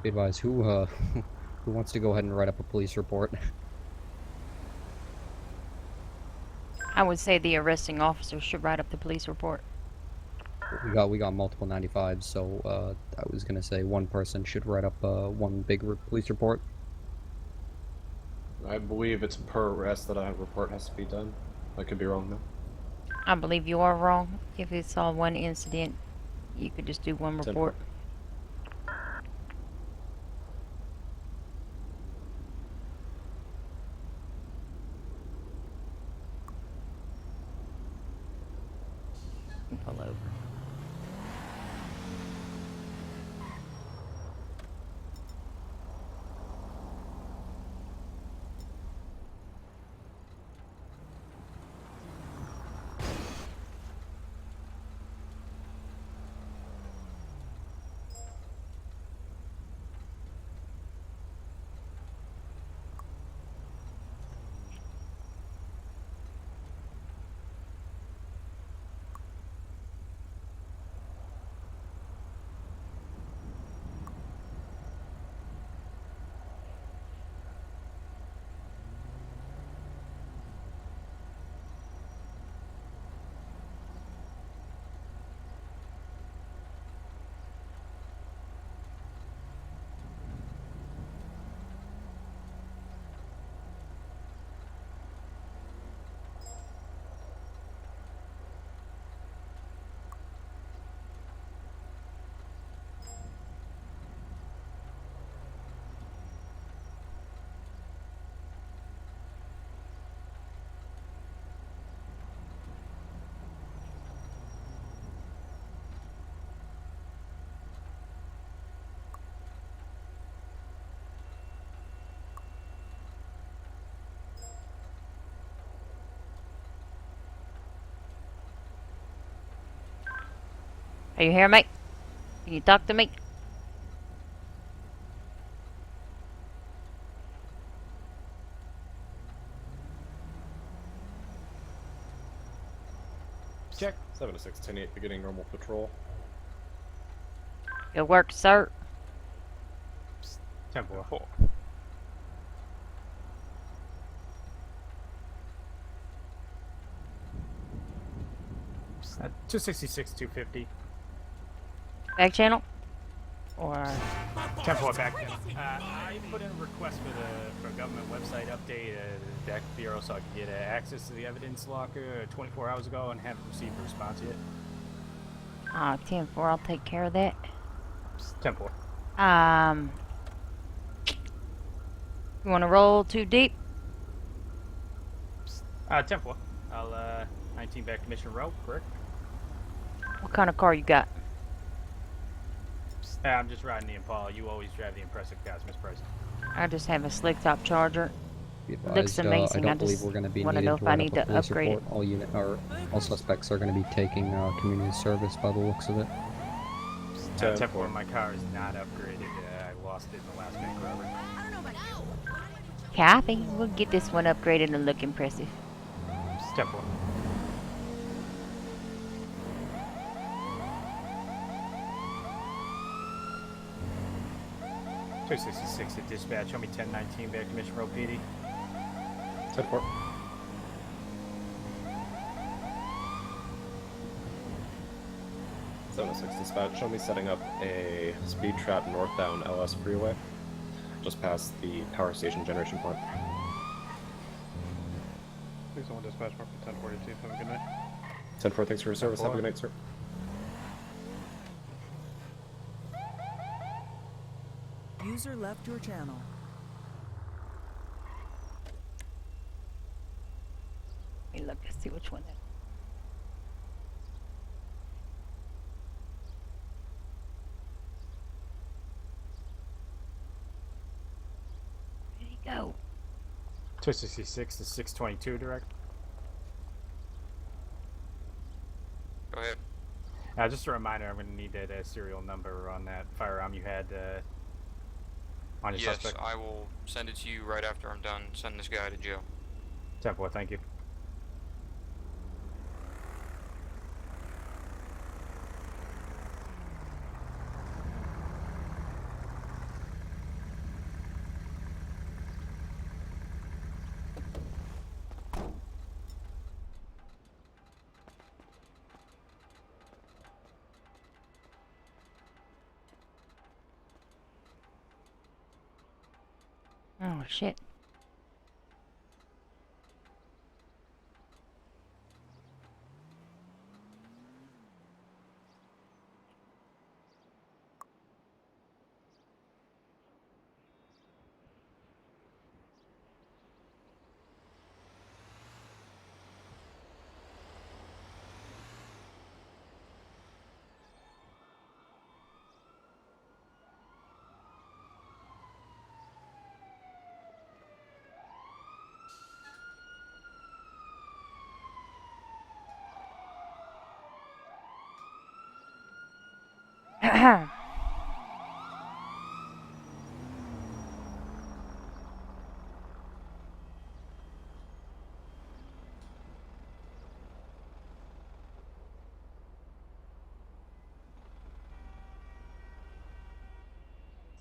Be advised, who wants to go ahead and write up a police report? I would say the arresting officer should write up the police report. We got multiple 95s, so I was gonna say one person should write up one big police report. I believe it's per arrest that a report has to be done. I could be wrong though. I believe you are wrong. If it's all one incident, you could just do one report. Pull over. Are you here, mate? Can you talk to me? Check. 7-6-10-8 beginning normal patrol. Good work, sir. 10-4. 266, 250. Back channel? Or 10-4 back then. I put in a request for a government website update, the DEC Bureau, so I could get access to the evidence locker 24 hours ago and haven't received a response yet. 10-4, I'll take care of that. 10-4. You want to roll too deep? 10-4. I'll 19 back to Mission Row, correct? What kind of car you got? I'm just riding the Impala. You always drive the impressive cars, Miss Price. I just have a slick top Charger. Be advised, Looks amazing. I I don't believe just we're gonna be wanna needed know to if I write need up a to police upgrade report. All suspects are gonna be taking community service by the looks of it. 10-4. My car is not upgraded. I lost it in the last bank robbery. Copy. We'll get this one upgraded and look impressive. 10-4. .266 at dispatch. Show me 1019 back to Mission Row PD. 10-4. Dispatch. Show me setting up a speed trap northbound LS Freeway, just past the power station generation plant. Please don't dispatch more for 1042. Have a good night. 10-4, thanks for your service. Have a good night, sir. User left your channel. Let me look and see which one that is. Where'd he go? 266 to 622 direct. Go ahead. Just a reminder, I'm going to need that serial number on that firearm you had on your Yes, suspect. I will send it to you right after I'm done sending this guy to jail. 10-4, thank you. Oh shit.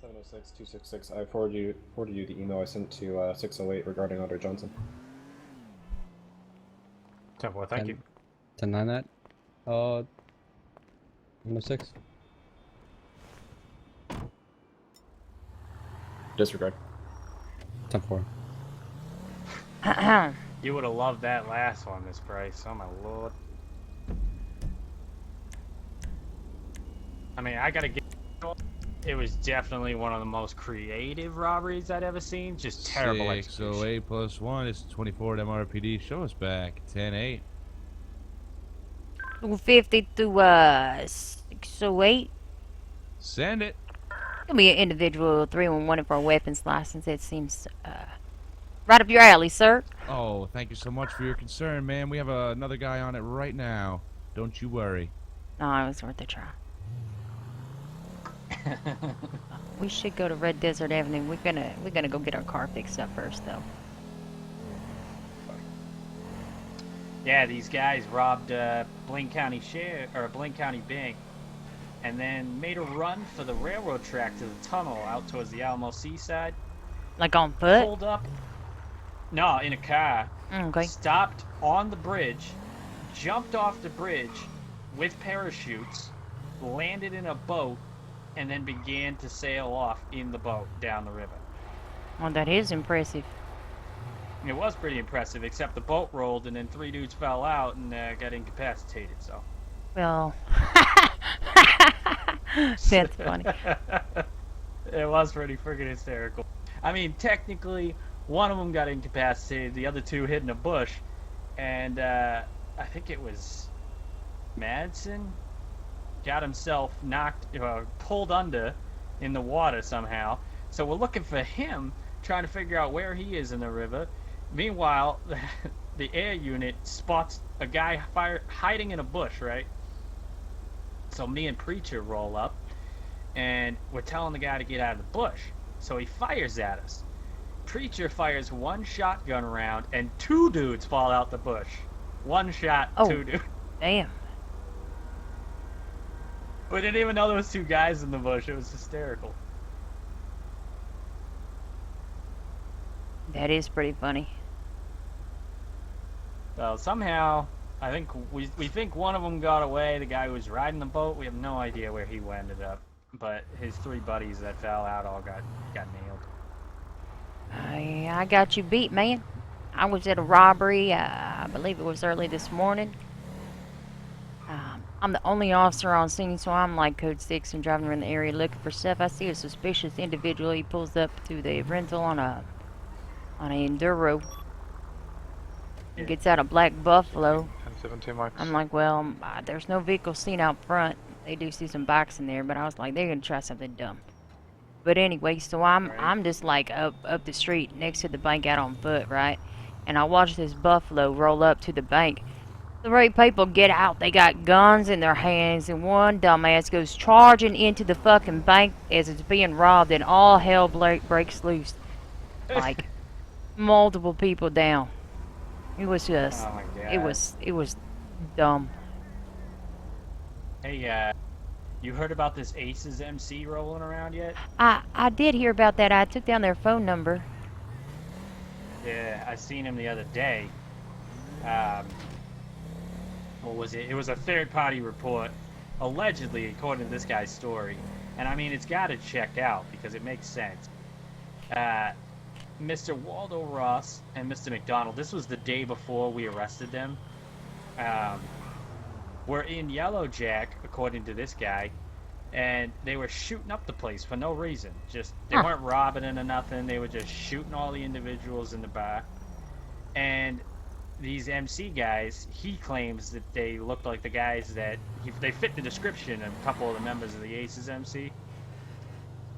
Seven 706-266. I forwarded you the email I sent to 608 regarding Andre Johnson. 10-4, thank you. 10-9 that. 106. Disregard. 10-4. You would have loved that last one, Miss Price. Oh my lord. I mean, I gotta get. It was definitely one of the most creative robberies I'd ever seen. Just terrible execution. 608 plus 1 is 24 at MRPD. Show us back. 10-8. 250 to 608. Send it. Gonna be an individual 311 for a weapons license. It seems right up your alley, sir. Oh, thank you so much for your concern, man. We have another guy on it right now. Don't you worry. No, it was worth a try. We should go to Red Desert Avenue. We're gonna go get our car fixed up first, though. Yeah, these guys robbed Blaine County Blaine County Bank, and then made a run for the railroad track to the tunnel out towards the Alamo Seaside. Like on foot? Pulled up. No, in a car. Okay. Stopped on the bridge, jumped off the bridge with parachutes, landed in a boat, and then began to sail off in the boat down the river. Well, that is impressive. It was pretty impressive, except the boat rolled and then 3 dudes fell out and got incapacitated, so. Well, that's funny. It was pretty friggin' hysterical. I mean, technically, one of them got incapacitated, the other 2 hid in a bush, and I think it was Madsen got himself pulled under in the water somehow. So we're looking for him, trying to figure out where he is in the river. Meanwhile, the air unit spots a guy hiding in a bush, right? So me and Preacher roll up, and we're telling the guy to get out of the bush. So he fires at us. Preacher fires 1 shotgun round, and 2 dudes fall out the bush. 1 shot, Oh. 2 dudes. Damn. We didn't even know there was 2 guys in the bush. It was hysterical. That is pretty funny. So somehow, I think we think one of them got away. The guy who was riding the boat, we have no idea where he ended up. But his 3 buddies that fell out all got nailed. I got you beat, man. I was at a robbery. I believe it was early this morning. I'm the only officer on scene, so I'm like code 6 and driving around the area looking for stuff. I see a suspicious individual. He pulls up to the rental on an Enduro. He gets out a black Buffalo. 10-17 Max. I'm like, well, there's no vehicle seen out front. They do see some bikes in there, but I was like, they're gonna try something dumb. But anyway, so I'm just like up the street next to the bank out on foot, right? And I watch this Buffalo roll up to the bank. 3 people get out. They got guns in their hands, and one dumbass goes charging into the fucking bank as it's being robbed, and all hell breaks loose. Like multiple people down. It was just, Oh my god. it was dumb. Hey, you heard about this Aces MC rolling around yet? I did hear about that. I took down their phone number. Yeah, I seen him the other day. What was it? It was a third-party report, allegedly, according to this guy's story. And I mean, it's got to check out because it makes sense. Mr. Waldo Ross and Mr. McDonald, this was the day before we arrested them, were in Yellow Jack, according to this guy, and they were shooting up the place for no reason. Just, they weren't robbing it or nothing, they were just shooting all the individuals in the bar. And these MC guys, he claims that they looked like the guys that, they fit the description of a couple of the members of the Aces MC.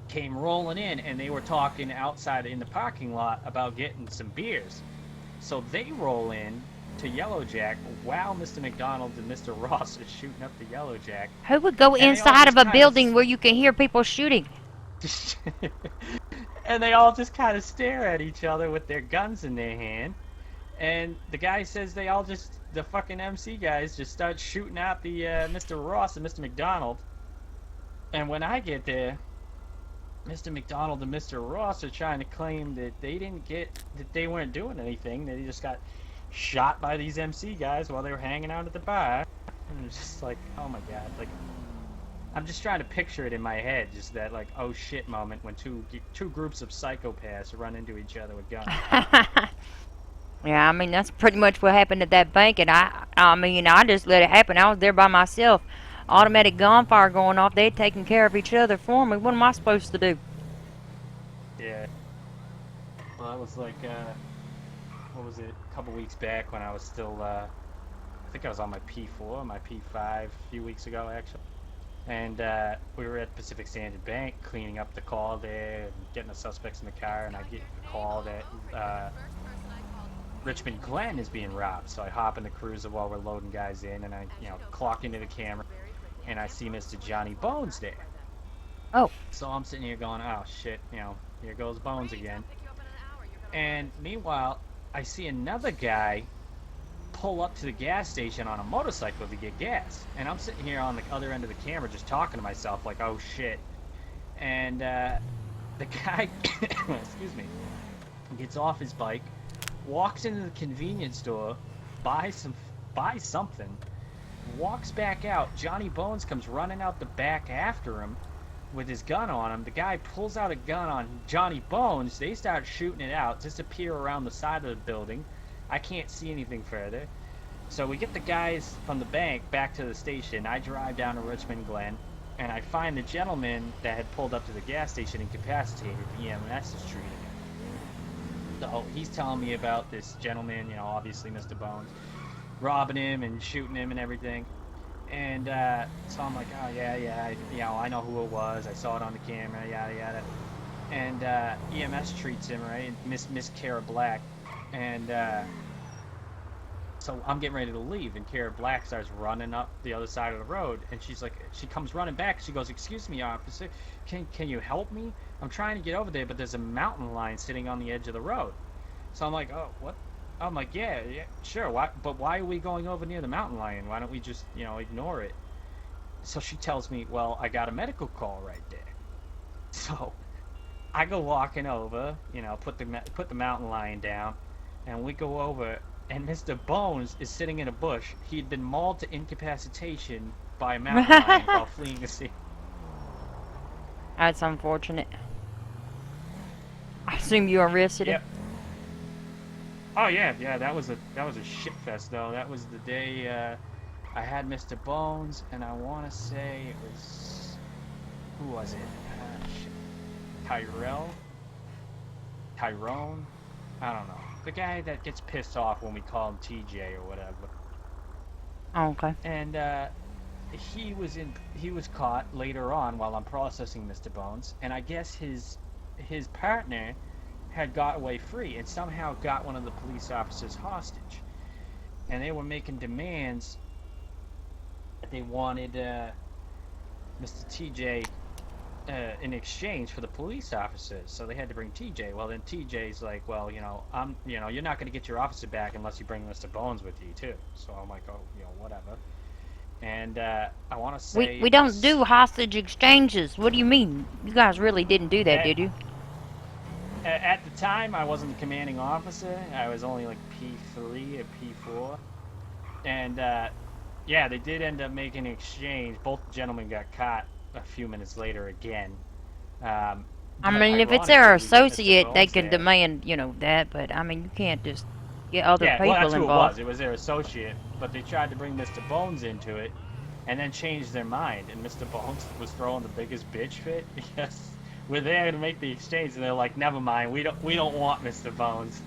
Came rolling in, and they were talking outside in the parking lot about getting some beers. So they roll in to Yellow Jack while Mr. McDonald and Mr. Ross are shooting up the Yellow Jack. Who would go And they all inside just of a kinda building where you can hear people shooting? And they all just kind of stare at each other with their guns in their hand. And the guy says they all just, the fucking MC guys just start shooting at the Mr. Ross and Mr. McDonald. And when I get there, Mr. McDonald and Mr. Ross are trying to claim that they weren't doing anything, that he just got shot by these MC guys while they were hanging out at the bar. And it's just like, oh my god, like, I'm just trying to picture it in my head, just that like, oh shit moment when two groups of psychopaths run into each other with guns. Yeah, I mean, that's pretty much what happened at that bank, and I mean, I just let it happen. I was there by myself. Automatic gunfire going off. They'd taken care of each other for me. What am I supposed to do? Yeah. Well, that was like, what was it, a couple weeks back when I was still, I think I was on my P4, my P5 a few weeks ago, actually. And we were at Pacific Standard Bank cleaning up the call there and getting the suspects in the car, and I get a call that Richmond Glen is being robbed. So I hop in the cruiser while we're loading guys in, and I, clock into the camera, and I see Mr. Johnny Bones there. Oh. So I'm sitting here going, oh shit, here goes Bones again. And meanwhile, I see another guy pull up to the gas station on a motorcycle to get gas. And I'm sitting here on the other end of the camera just talking to myself like, oh shit. And the guy, excuse me, gets off his bike, walks into the convenience store, buys something, walks back out. Johnny Bones comes running out the back after him with his gun on him. The guy pulls out a gun on Johnny Bones. They start shooting it out, disappear around the side of the building. I can't see anything further. So we get the guys from the bank back to the station. I drive down to Richmond Glen, and I find the gentleman that had pulled up to the gas station incapacitated. EMS is treating him. So he's telling me about this gentleman, obviously Mr. Bones, robbing him and shooting him and everything. And so I'm like, oh yeah, I know who it was. I saw it on the camera, yada yada. And EMS treats him, right? Miss Kara Black. And so I'm getting ready to leave, and Kara Black starts running up the other side of the road, and she's like, she comes running back. She goes, "Excuse me, officer, can you help me? I'm trying to get over there, but there's a mountain lion sitting on the edge of the road." So I'm like, "Oh, what?" I'm like, yeah, sure. Why are we going over near the mountain lion? Why don't we just, ignore it? So she tells me, well, I got a medical call right there. So I go walking over, put the mountain lion down, and we go over, and Mr. Bones is sitting in a bush. He'd been mauled to incapacitation by a mountain lion while fleeing the scene. That's unfortunate. I assume you arrested him. Yep. Oh yeah, that was a shit fest though. That was the day I had Mr. Bones, and I want to say it was, who was it? Tyrone? I don't know. The guy that gets pissed off when we call him TJ or whatever. Oh, okay. And he was caught later on while I'm processing Mr. Bones, and I guess his partner had got away free and somehow got one of the police officers hostage. And they were making demands that they wanted Mr. TJ in exchange for the police officers. So they had to bring TJ. Well, then TJ's like, well, you're not going to get your officer back unless you bring Mr. Bones with you too. So I'm like, oh, whatever. And I want to say we don't do hostage exchanges. What do you mean? You guys really didn't do that, did you? At the time, I wasn't the commanding officer. I was only like P3 or P4. And yeah, they did end up making an exchange. Both gentlemen got caught a few minutes later again. I mean, if it's their Ironically, we get Mr. associate, they Bones can there. demand, you know, that. But I mean, you can't just get other Yeah, people well, that's who involved. it was. It was their associate, but they tried to bring Mr. Bones into it, and then changed their mind. And Mr. Bones was throwing the biggest bitch fit because we're there to make the exchange, and they're like, "Never mind, we don't want Mr. Bones."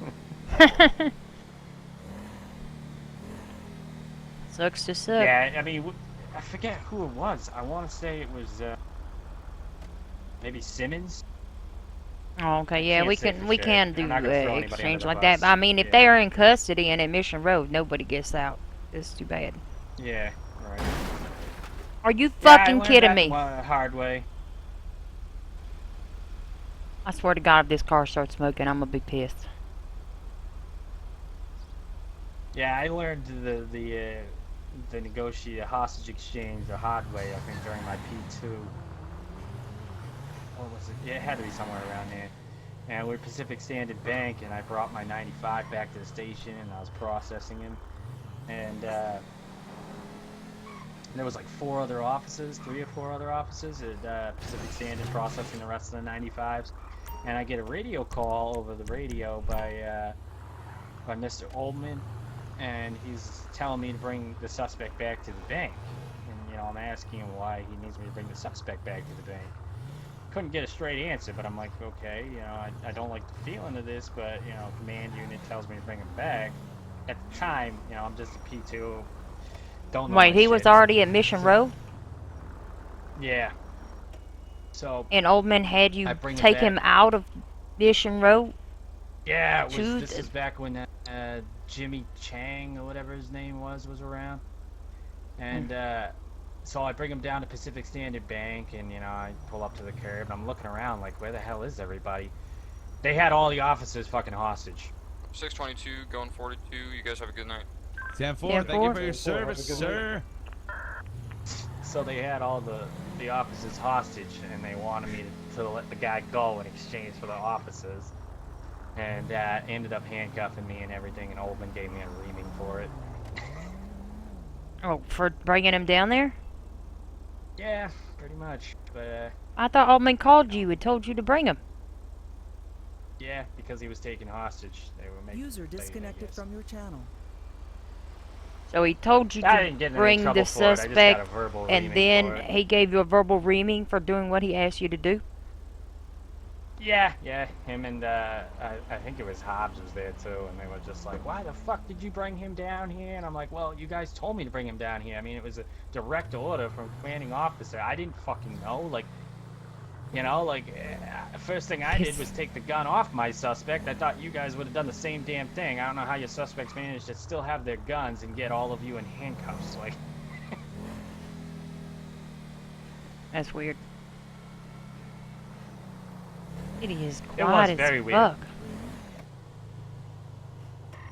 Sucks to suck. Yeah, I mean, I forget who it was. I want to say it was maybe Simmons. Oh, okay, yeah, Can't we say can for we sure. can do I'm not gonna throw anybody exchange under like the that. bus. But I mean, if Yeah. they are in custody and at Mission Road, nobody gets out. It's too bad. Yeah, right. Are you Yeah, I fucking learned kidding that me? the hard way. I swear to God, if this car starts smoking, I'm gonna be pissed. Yeah, I learned the negotiate hostage exchange the hard way. I think during my P2. What was it? Yeah, it had to be somewhere around there. And we're Pacific Standard Bank, and I brought my 95 back to the station, and I was processing him. And there was like 3 or 4 other officers at Pacific Standard processing the rest of the 95s. And I get a radio call over the radio by Mr. Oldman, and he's telling me to bring the suspect back to the bank. And you know, I'm asking him why he needs me to bring the suspect back to the bank. Couldn't get a straight answer, but I'm like, okay, you know, I don't like the feeling of this, but you know, command unit tells me to bring him back. At the time, you know, I'm just a P2. Don't know Wait, my he was shit. already at Mission Road, Yeah. So and Oldman had you I bring him take back. him out of Mission Road. yeah, to this the- is back when Jimmy Chang or whatever his name was around, and so I bring him down to Pacific Standard Bank, and you know, I pull up to the curb, and I'm looking around like, where the hell is everybody? They had all the officers fucking hostage. 622 going 42. You guys have a good night. 10-4, Yeah, thank you four. for your 10-4, service, have a good sir. So they had all the officers hostage, and they wanted me to let the guy go in exchange for the officers. And ended up handcuffing me and everything, and Oldman gave me a reaming for it. Oh, for bringing him down there? Yeah, pretty much. But I thought Oldman called you and told you to bring him. yeah, because he was taken hostage. They were making User a play, I disconnected guess. from your channel. So he told you I to didn't get in any bring trouble the for it, I just got suspect, a verbal and reaming then for it. he gave you a verbal reaming for doing what he asked you to do. Yeah, him and I think it was Hobbs was there too, and they were just like, why the fuck did you bring him down here? And I'm like, well, you guys told me to bring him down here. I mean, it was a direct order from commanding officer. I didn't fucking know, like, you know, like, first thing I did was take the gun off my suspect. I thought you guys would have done the same damn thing. I don't know how your suspects managed to still have their guns and get all of you in handcuffs, like. That's weird. It is It was quiet as very weird. fuck.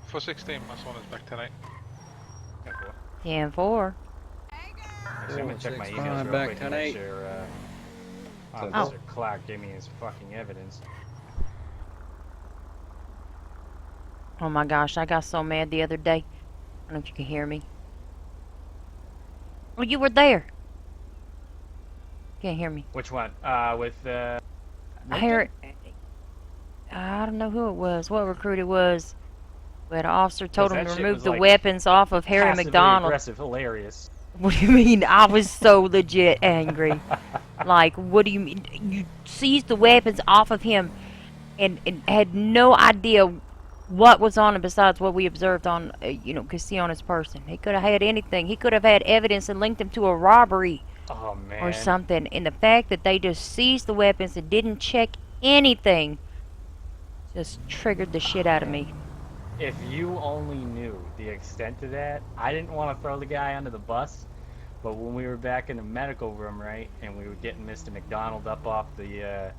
416, +1 is back tonight. 10-4. Actually, I'm gonna check my 465 emails real back quick to tonight. make sure So- Officer Clark gave me his fucking evidence. Oh my gosh, I got so mad the other day. I don't know if you can hear me. Well, you were there. Can't hear me. Which one? With I Lincoln? heard. I don't know who it was, what recruit it was, but an officer told him that to shit remove was, the like, weapons off of Harry Passively McDonald. aggressive, hilarious. What do you mean? I was so legit angry. Like, what do you mean? You seized the weapons off of him and had no idea what was on him besides what we observed on, could see on his person. He could have had anything. He could have had evidence and linked him to a robbery Oh man. or something. And the fact that they just seized the weapons and didn't check anything just triggered the shit out of me. If you only knew the extent of that, I didn't want to throw the guy under the bus, but when we were back in the medical room, right, and we were getting Mr. McDonald up off the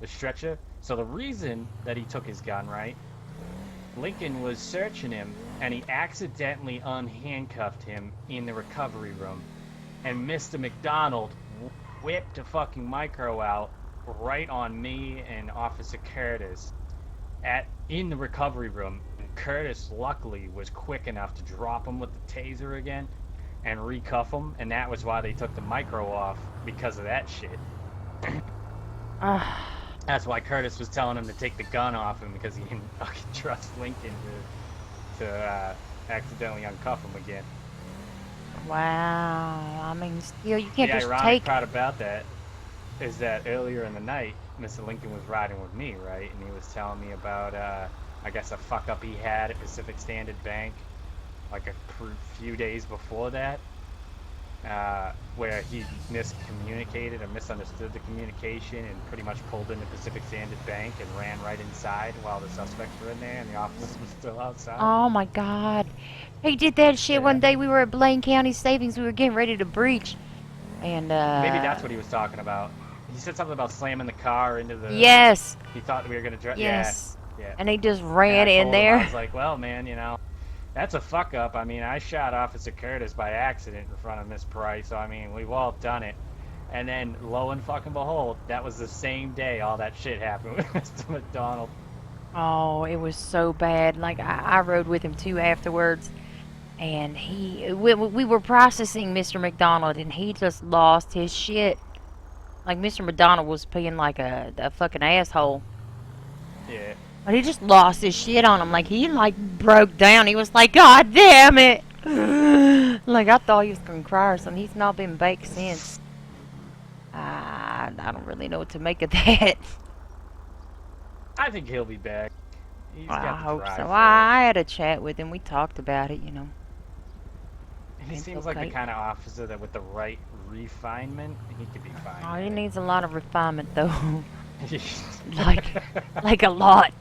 stretcher, so the reason that he took his gun, right, Lincoln was searching him, and he accidentally unhandcuffed him in the recovery room, and Mr. McDonald whipped a fucking micro out right on me and Officer Curtis in the recovery room. Curtis luckily was quick enough to drop him with the taser again and recuff him, and that was why they took the micro off, because of that shit. That's why Curtis was telling him to take the gun off him because he didn't fucking trust Lincoln to accidentally uncuff him again. Wow. I mean, still, you can't The just ironic take. part about that is that earlier in the night, Mr. Lincoln was riding with me, right? And he was telling me about, I guess, a fuck up he had at Pacific Standard Bank, like a few days before that, where he miscommunicated or misunderstood the communication and pretty much pulled into Pacific Standard Bank and ran right inside while the suspects were in there and the officers were still outside. Oh my God. He did that shit one day. We were at Blaine County Savings. We were getting ready to breach. And, Maybe that's what he was talking about. He said something about slamming the car into the... Yes. He thought we were going to drive... Yes. Yeah. And he just And ran I in told him, there. I was like, well, man, you know, that's a fuck up. I mean, I shot Officer Curtis by accident in front of Miss Price, so I mean, we've all done it. And then, lo and fucking behold, that was the same day all that shit happened with Mr. McDonald. Oh, it was so bad. Like, I rode with him too afterwards. And we were processing Mr. McDonald, and he just lost his shit. Like, Mr. McDonald was being like a fucking asshole. Yeah. But he just lost his shit on him. Like, he, like, broke down. He was like, God damn it. Like, I thought he was going to cry or something. He's not been baked since. I don't really know what to make of that. I think he'll be back. He's got I the hope drive so. for it. I had a chat with him. We talked about it, you know. And he It's seems like okay. the kind of officer that with the right refinement, he could be fine. Oh, he needs a lot of refinement, though. like a lot.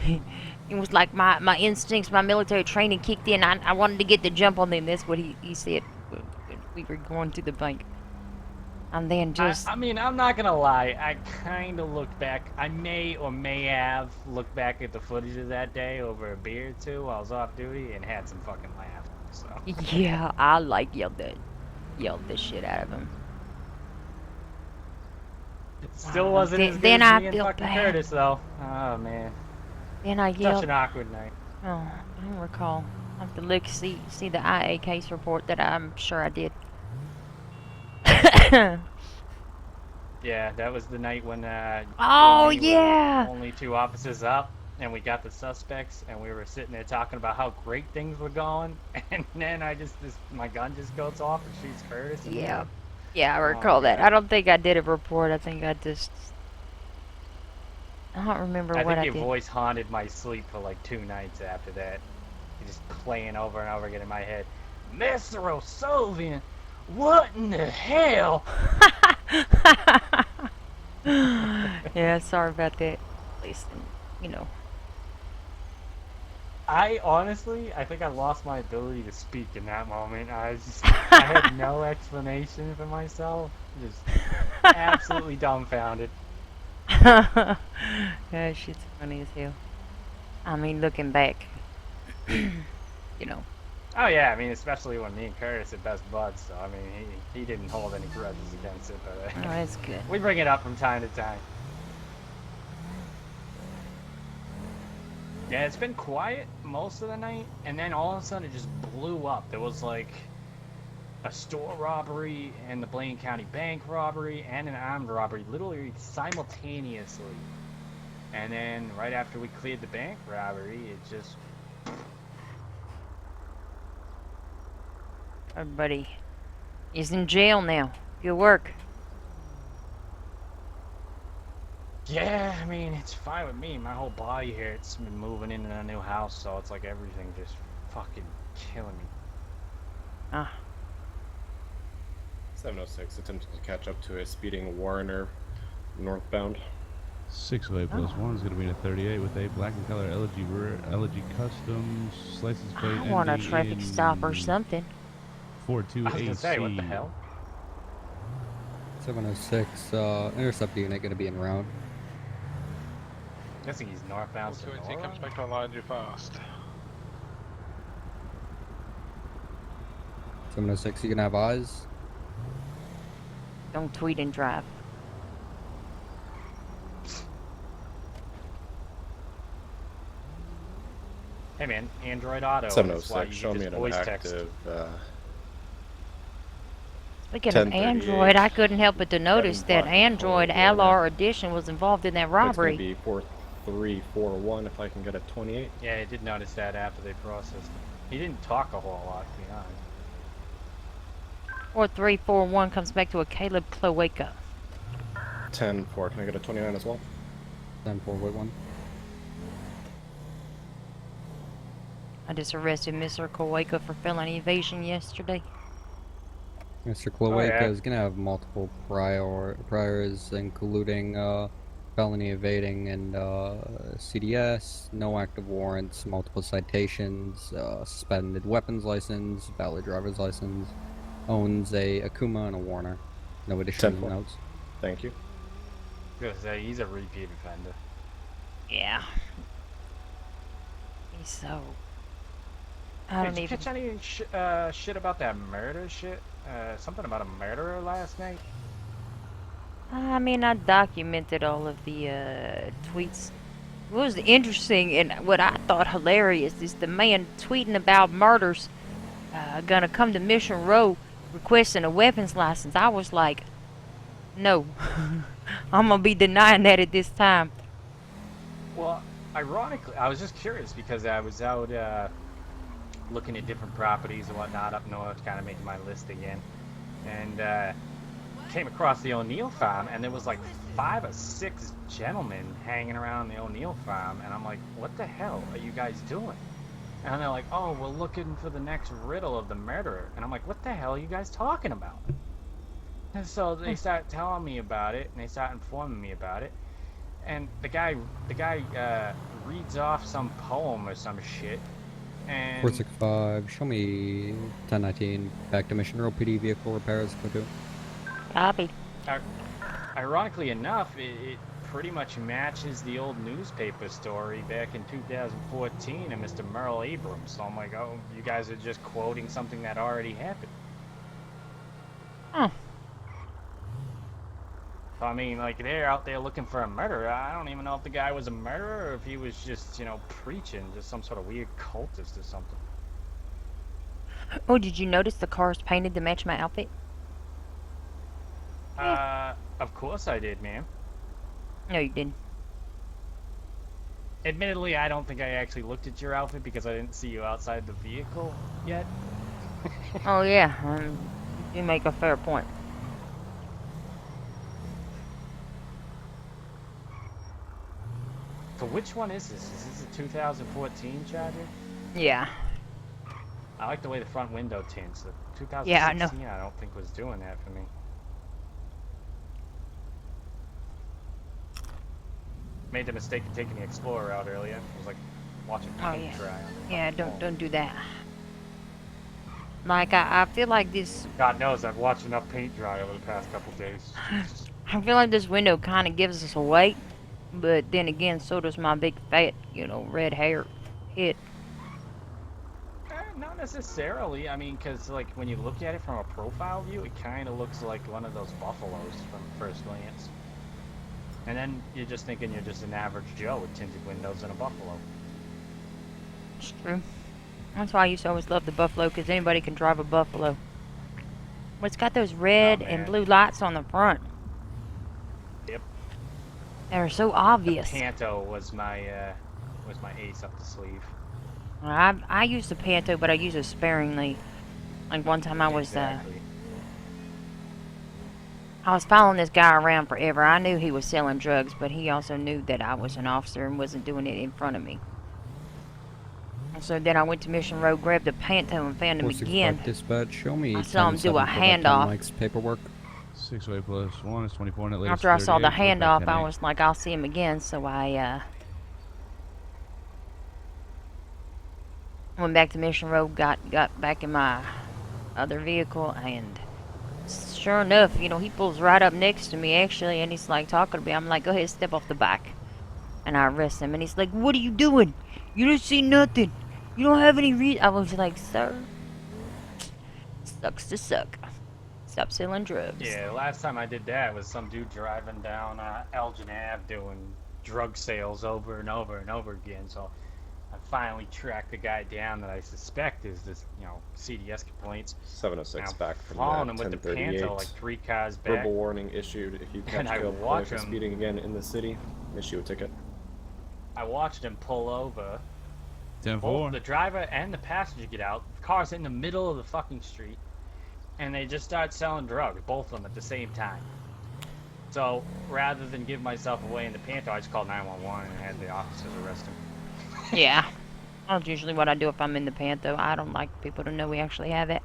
It was like my instincts, my military training kicked in. I wanted to get the jump on them. That's what he said when we were going to the bank. And then just... I mean, I'm not gonna lie. I kind of looked back. I may or may have looked back at the footage of that day over a beer or two while I was off duty and had some fucking laughs. So Yeah, I like yelled the shit out of him. it still Wow. wasn't as good Then as I me and feel fucking bad. Curtis, though. Oh man, Then I such yelled... an awkward night. Oh, I don't recall. I have to look, see the IA case report that I'm sure I did. Yeah, that was the night when. Oh, when we were yeah. Only 2 officers up, and we got the suspects, and we were sitting there talking about how great things were going, and then my gun just goes off and shoots Curtis. in the Yeah. head. Yeah, I Oh, recall that. God. I don't think I did a report. I think I don't remember I what think I your did. voice haunted my sleep for like 2 nights after that. You're just playing over and over again in my head. Mr. O'Sullivan, what in the hell? Yeah, sorry about that. At least, you know. I think I lost my ability to speak in that moment. I had no explanation for myself. Just absolutely dumbfounded. Yeah, shit's funny as hell. I mean, looking back, you know. Oh yeah, I mean, especially when me and Curtis are best buds. So I mean, he didn't hold any grudges against it, but Oh, that's good. we bring it up from time to time. Yeah, it's been quiet most of the night, and then all of a sudden it just blew up. There was like a store robbery and the Blaine County Bank robbery and an armed robbery literally simultaneously. And then right after we cleared the bank robbery, it just... Everybody is in jail now. Good work. Yeah, I mean, it's fine with me. My whole body here, it's been moving into a new house, so it's like everything just fucking killing me. Ah. 706 attempting to catch up to a speeding Warrener northbound. 608 plus Oh. 1 is going to be a 38 with a black and color LG Customs license plate. I want a ending traffic in stop or something. 42 I was gonna say, what the hell? 706, intercept unit gonna be en route. I'm guessing he's northbound. 280 comes back online too fast. 706, you can have eyes. Don't tweet and drive. Hey man, Android Auto. That's why 706, you show can me just an voice text. active Speaking of 10:38. Android, I couldn't help but to notice 7 that block Android corner. Alar Edition was involved in that It's going to robbery. be 4341 if I can get a 28. Yeah, I did notice that after they processed it. He didn't talk a whole lot, to be honest. 4341 comes back to a Caleb Cloaca. 10-4. Can I get a 29 as well? 10-4, wait one. I just arrested Mr. Cloaca for felony evasion yesterday. Mr. Cloaca yeah. is gonna have multiple priors, including felony evading and CDS, no active warrants, multiple citations, suspended weapons license, valid driver's license, owns a Akuma and a Warner. No additional 10-4. notes. Thank you. He's a repeat offender. Yeah. He's so... I Hey, don't did you even... catch any shit about that murder shit? Something about a murderer last night? I mean, I documented all of the tweets. What was interesting and what I thought hilarious is the man tweeting about murders gonna come to Mission Row requesting a weapons license. I was like, no. I'm gonna be denying that at this time. Well, ironically, I was just curious because I was out looking at different properties and whatnot up north, kind of making my list again, and came across the O'Neill farm, and there was like 5 or 6 gentlemen hanging around the O'Neill farm, and I'm like, what the hell are you guys doing? And they're like, oh, we're looking for the next riddle of the murderer. And I'm like, what the hell are you guys talking about? And so they start telling me about it, and they start informing me about it. And the guy reads off some poem or some shit. And 465, show me 1019, back to Mission Row PD vehicle repairs, Q2. Copy. ironically enough, it pretty much matches the old newspaper story back in 2014 of Mr. Merle Abrams. So I'm like, oh, you guys are just quoting something that already happened. Huh. So I mean, like, they're out there looking for a murderer. I don't even know if the guy was a murderer or if he was just, you know, preaching, just some sort of weird cultist or something. Oh, did you notice the car's painted to match my outfit? Of course I did, ma'am. No, you didn't. Admittedly, I don't think I actually looked at your outfit because I didn't see you outside the vehicle yet. Oh, yeah. You make a fair point. So which one is this? Is this a 2014 Charger? Yeah. I like the way the front window tints. The 2016, Yeah, I know. I don't think was doing that for me. Made the mistake of taking the Explorer out earlier. It was like watching paint yeah. dry on the Yeah, fucking phone. don't do that. Like, I feel like this... God knows I've watched enough paint dry over the past couple days. Jesus. I feel like this window kind of gives us away. But then again, so does my big fat, you know, red hair head. Not necessarily. I mean, because, like, when you look at it from a profile view, it kind of looks like one of those buffaloes from first glance. And then you're just thinking you're just an average Joe with tinted windows and a buffalo. It's true. That's why I used to always love the Buffalo, because anybody can drive a Buffalo. But it's got those red and man. blue lights on the front. Yep. They're so obvious. Panto was my ace up the sleeve. I use the Panto, but I use it sparingly. Like one time I was Exactly. I was following this guy around forever. I knew he was selling drugs, but he also knew that I was an officer and wasn't doing it in front of me. And so then I went to Mission Road, grabbed a Panto, and found him 465 again. dispatch, show me I saw him do 10-7, a go back to handoff. Mike's paperwork. 6-way plus 1 is 24 and at latest After I saw the 38, handoff, I 10-8. was like, I'll see him again. So I went back to Mission Road, got back in my other vehicle, and sure enough, you know, he pulls right up next to me, actually, and he's like talking to me. I'm like, go ahead, step off the back. And I arrest him, and he's like, what are you doing? You don't see nothing. You don't have any reason. I was like, sir, sucks to suck. Stop selling drugs. Yeah, last time I did that was some dude driving down Elgin Ave doing drug sales over and over and over again. So I finally track the guy down that I suspect is this, CDS complaints. 706 I'm back from following that him with the 1038. Panto like 3 cars back. Verbal warning issued. If you catch And I Caleb watch Clay for him. speeding again in the city, issue a ticket. I watched him pull over. 10-4. Both the driver and the passenger get out. The car's in the middle of the fucking street. And they just start selling drugs, both of them at the same time. So, rather than give myself away in the Panto, I just called 911 and had the officers arrest him. Yeah. That's usually what I do if I'm in the Panto. I don't like people to know we actually have it.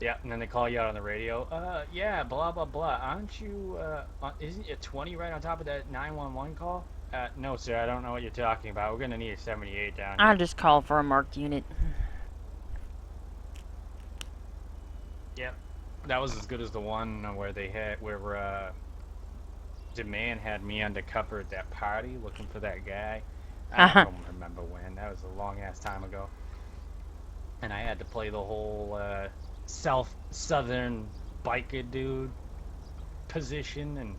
Yeah, and then they call you out on the radio. Yeah, blah, blah, blah. Aren't you, isn't it 20 right on top of that 911 call? No, sir, I don't know what you're talking about. We're gonna need a 78 down here. I just call for a marked unit. Yep. That was as good as the one where Demand had me undercover at that party looking for that guy. I don't remember when. That was a long-ass time ago. And I had to play the whole, Southern biker dude position and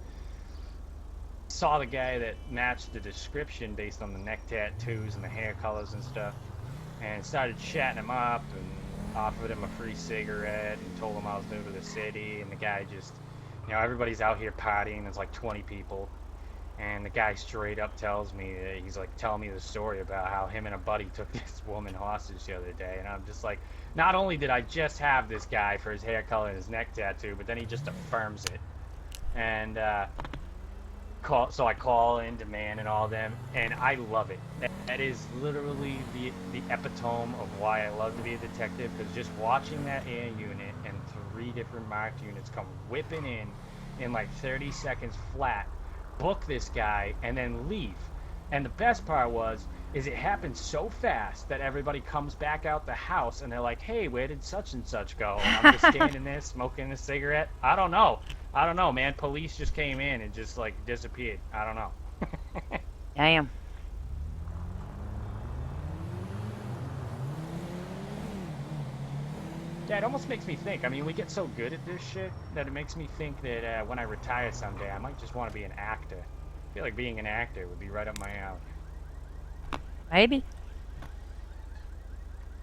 saw the guy that matched the description based on the neck tattoos and the hair colors and stuff, and started chatting him up and offered him a free cigarette and told him I was new to the city. And the guy just, everybody's out here partying. There's like 20 people, and the guy straight up tells me that he's like telling me the story about how him and a buddy took this woman hostage the other day. And I'm just like, not only did I just have this guy for his hair color and his neck tattoo, but then he just affirms it. And so I call in Demand and all them, and I love it. That is literally the epitome of why I love to be a detective, because just watching that air unit and 3 different marked units come whipping in like 30 seconds flat, book this guy, and then leave. And the best part is it happened so fast that everybody comes back out the house and they're like, hey, where did such and such go? And I'm just standing there smoking a cigarette. I don't know, man. Police just came in and just like disappeared. I don't know. Damn. Yeah, it almost makes me think. I mean, we get so good at this shit that it makes me think that when I retire someday, I might just want to be an actor. I feel like being an actor would be right up my alley. Maybe. I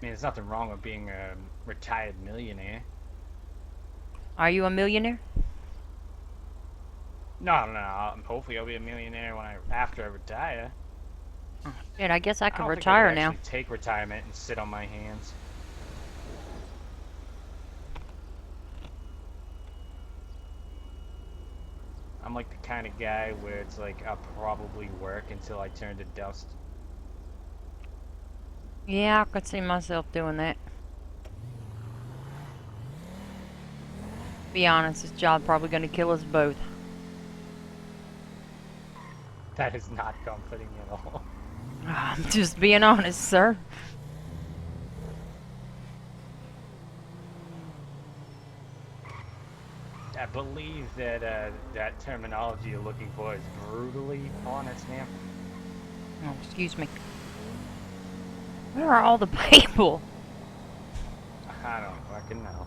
mean, there's nothing wrong with being a retired millionaire. Are you a millionaire? No. Hopefully, I'll be a millionaire after I retire. Shit, I guess I I can don't think retire I could now. actually take retirement and sit on my hands. I'm like the kind of guy where it's like I'll probably work until I turn to dust. Yeah, I could see myself doing that. Be honest, this job probably gonna kill us both. That is not comforting at all. I'm just being honest, sir. I believe that that terminology you're looking for is brutally honest, ma'am. Oh, excuse me. Where are all the people? I don't fucking know.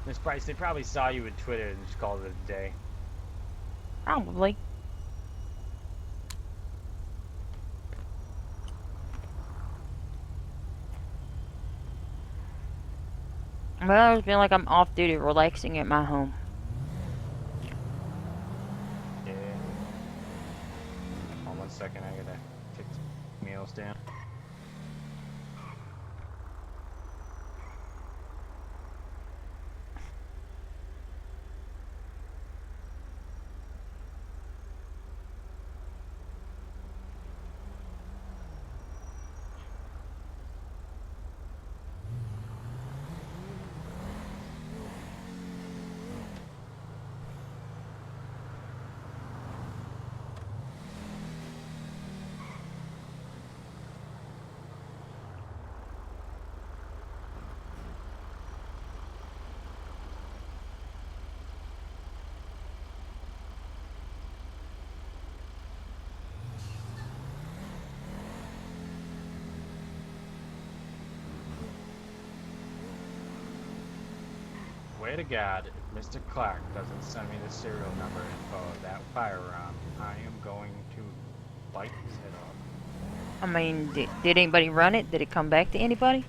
Miss Price, they probably saw you at Twitter and just called it a day. Probably. Well, I always feel like I'm off duty relaxing at my home. Yeah. Hold on 1 second, I gotta take some meals down. swear to God, if Mr. Clark doesn't send me the serial number info of that firearm, I am going to bite his head off. I mean, did anybody run it? Did it come back to anybody?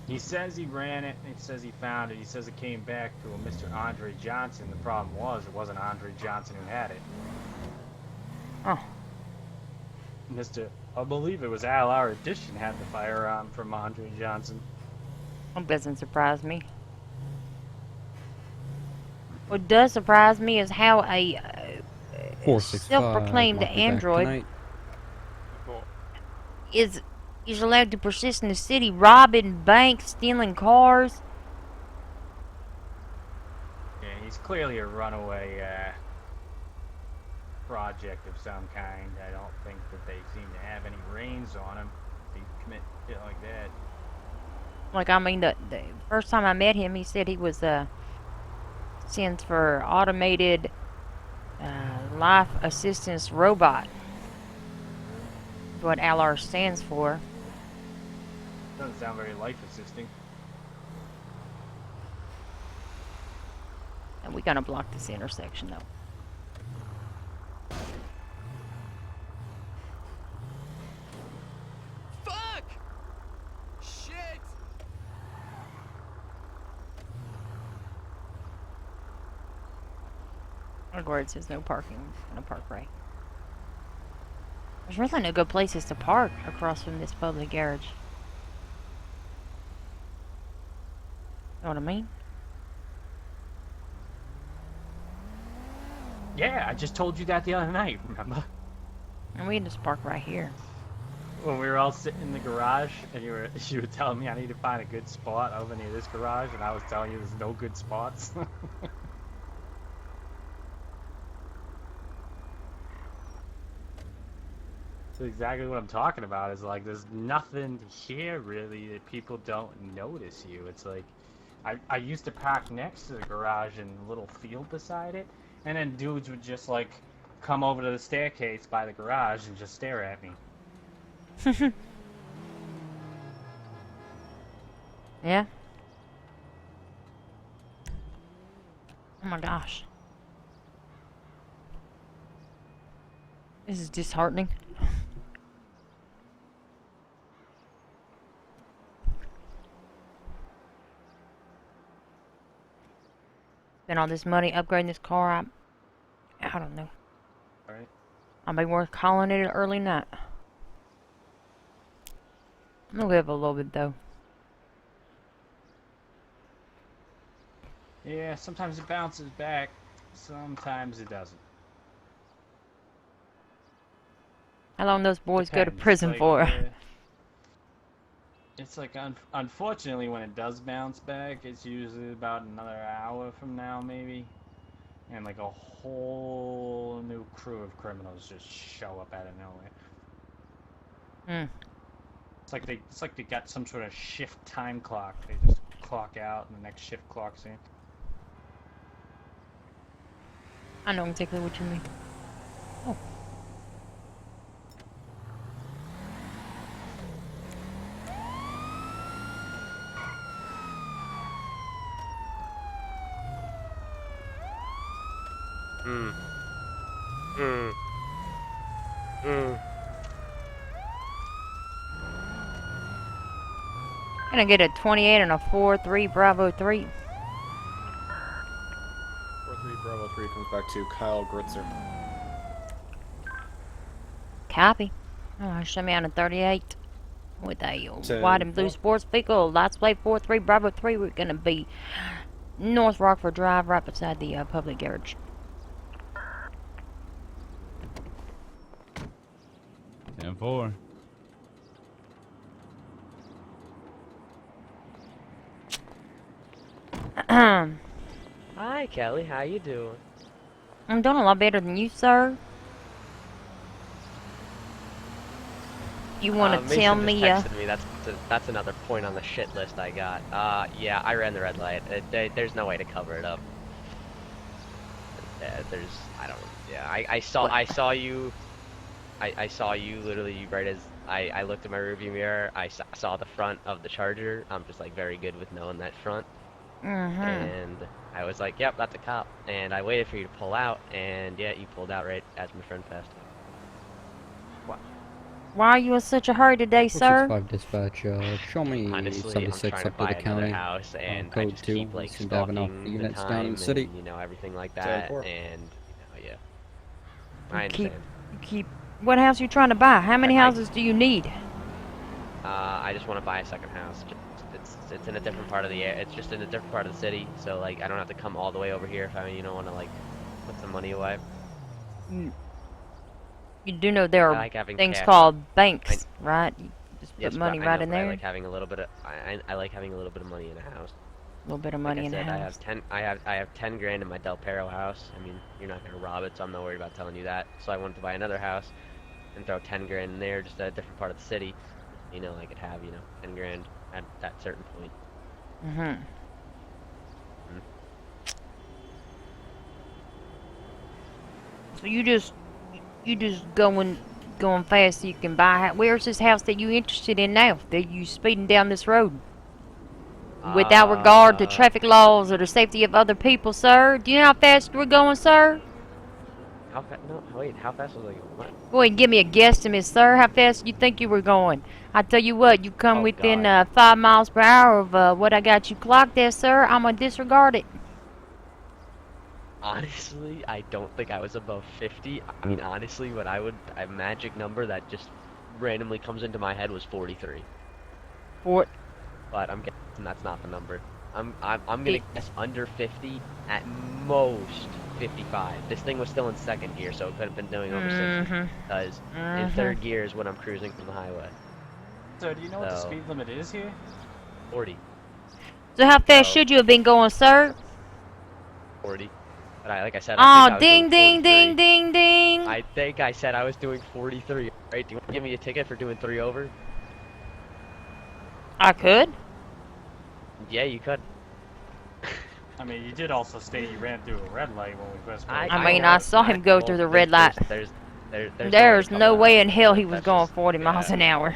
He says he ran it, he says he found it, he says it came back to a Mr. Andre Johnson. The problem was, it wasn't Andre Johnson who had it. Oh. I believe it was Al Our Edition had the firearm from Andre Johnson. That doesn't surprise me. What does surprise me is how a 465. self-proclaimed might be back android tonight. is allowed to persist in the city, robbing banks, stealing cars. Yeah, he's clearly a runaway project of some kind. I don't think that they seem to have any reins on him. He commit shit like that. Like, I mean, the first time I met him, he said he was stands for automated life assistance robot. What LR stands for. Doesn't sound very life assisting. And we're gonna block this intersection though. Fuck! Shit! Like where it says no parking in a park right. There's really no good places to park across from this public garage. Know what I mean? Yeah, I just told you that the other night, remember? And we can just park right here. When we were all sitting in the garage and you were telling me I need to find a good spot over near this garage, and I was telling you there's no good spots. That's exactly what I'm talking about. Is like there's nothing here really that people don't notice you. It's like I used to park next to the garage in a little field beside it, and then dudes would just like come over to the staircase by the garage and just stare at me. Yeah? Oh my gosh. This is disheartening. Spent all this money upgrading this car. I don't know. Alright. I'll be worth calling it an early night. I'm gonna live a little bit though. Yeah, sometimes it bounces back, sometimes it doesn't. How long those boys go to Depends. prison Like, for? It's like, unfortunately, when it does bounce back, it's usually about another hour from now, maybe. And like a whole new crew of criminals just show up out of nowhere. Hmm. It's like they got some sort of shift time clock. They just clock out, and the next shift clocks in. I know exactly what you mean. Oh. Gonna get a 28 and a 4-3 Bravo 3. 4-3 Bravo 3 comes back to Kyle Gritzer. Copy. Oh, show me on a 38 with a Ten, white and blue four. sports vehicle. Lights plate 4-3 Bravo 3. We're gonna be North Rockford Drive, right beside the public garage. And 4. Hi, Kelly. How you doing? I'm doing a lot better than you, sir. You want to tell Mason me? just texted me. That's another point on the shit list I got. Yeah, I ran the red light. There's no way to cover it up. I don't. Yeah, I saw you. I saw you literally right as I looked at my rearview mirror. I saw the front of the Charger. I'm just like very good with knowing that front. Mm-hmm. and I was like, "Yep, that's a cop." And I waited for you to pull out, and yeah, you pulled out right as my friend passed. Why are you in such a hurry today, sir? 465 dispatch, show me Honestly, I'm 76 trying to up to buy the another county. house, and I Code just 2. keep We like seem to have enough stalking the units down in time the city. and everything like Ten that, four. and yeah. I Keep, understand. keep. What house you trying to buy? How many I- houses do you need? I just want to buy a second house. It's in a different part of the it's just in a different part of the city, so like I don't have to come all the way over here if I want to like put some money away. You do know there I are like having things cash. called banks, right? You just put Yes, money but I right know, in but I there. like having a little bit of I like having a little bit of money in a house. A little bit of Like money I in the said, house. I have 10 grand in my Del Perro house. I mean, you're not gonna rob it, so I'm not worried about telling you that. So I wanted to buy another house and throw 10 grand in there, just at a different part of the city. I could have 10 grand at that certain point. Mm-hmm. So you just going fast so you can buy a house. Where's this house that you interested in now? That you speeding down this road? Without regard to traffic laws or the safety of other people, sir. Do you know how fast we're going, sir? How fast? No, wait. How fast was I going? What? Go ahead and give me a guesstimate, sir. How fast you think you were going? I tell you what, you come Oh, within God. 5 miles per hour of what I got you clocked there, sir. I'm gonna disregard it. Honestly, I don't think I was above 50. I mean, honestly, a magic number that just randomly comes into my head was 43. What? But I'm guessing that's not the number. I'm gonna guess under 50, at most 55. This thing was still in second gear, so it could have been doing over 60. Because in third gear is when I'm cruising from the highway. So, do you know what the So- speed limit is here? 40. So how fast Oh. should you have been going, sir? 40. But like I said, Oh, I think I was ding, doing ding, 43. ding, ding, ding. I think I said I was doing 43. Right? Do you want to give me a ticket for doing 3 over? I could. Yeah, you could. I mean, you did also state you ran through a red light when we first. I mean, I saw him go through the red light. There's no way in hell he was going 40 miles an hour.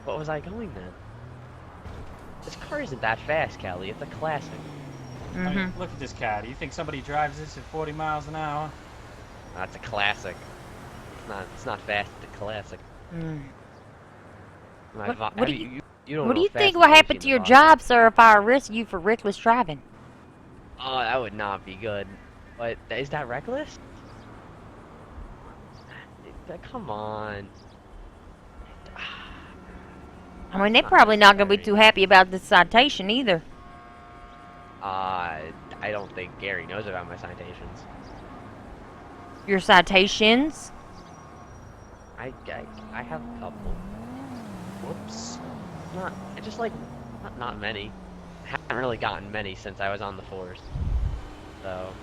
What was I going then? This car isn't that fast, Kelly. It's a classic. I mean, look at this car. Do you think somebody drives this at 40 miles an hour? That's a classic. It's not fast. It's a classic. What do you don't What do know you fast think and will loose happen in to the your vodka. job, sir, if I arrest you for reckless driving? Oh, that would not be good. But is that reckless? Come on. I mean, they're probably not going to be too happy about this citation either. I don't think Gary knows about my citations. Your citations? I have a couple. Whoops. Not many. Haven't really gotten many since I was on the force. So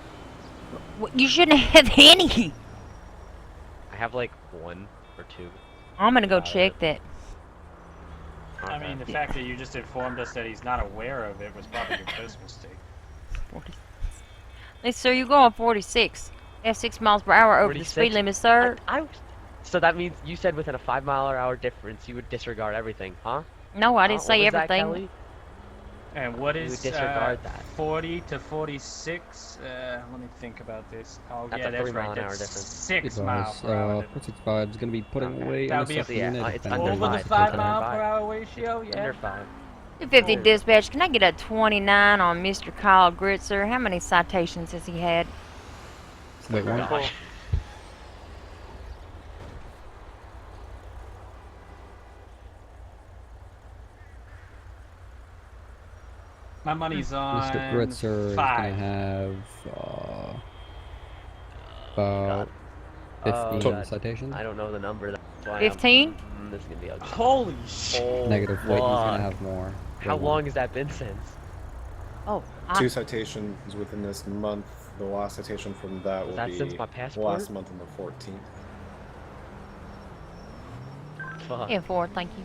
You shouldn't have any. I have like 1 or 2. I'm going to go check that. I mean, the fact that you just informed us that he's not aware of it was probably your first mistake. Hey, sir, you're going 46. That's 6 miles per hour over the 46? speed limit, sir. So that means you said within a 5-mile-per-hour difference you would disregard everything, huh? No, I didn't Huh? say What was that, everything. Kelly? And what You is would disregard that. 40 to 46? Let me think about this. Oh, That's yeah, a that's 3 right. mile an hour That's difference. 6 miles per hour. 465 is going to be putting away That in would a be a- second Yeah, unit. it's if under anyone Over the wants to 5 take mile that. per hour ratio, yeah. Under 5. 250 dispatch. Can I get a 29 on Mr. Kyle Gritzer? How many citations has he had? Wait, what? Gosh. My money's on Mr. Gritzer is 5. going to have about 15 God. citations. I don't know the number. That's why 15? This is gonna be ugly. Holy shit. Oh, Negative. Wait, he's going fuck. to have more. How Wait, long has that been since? Oh, 2 citations within this month. The last citation from that will that be since my passport? last month on the 14th. Fuck. yeah, 4, thank you.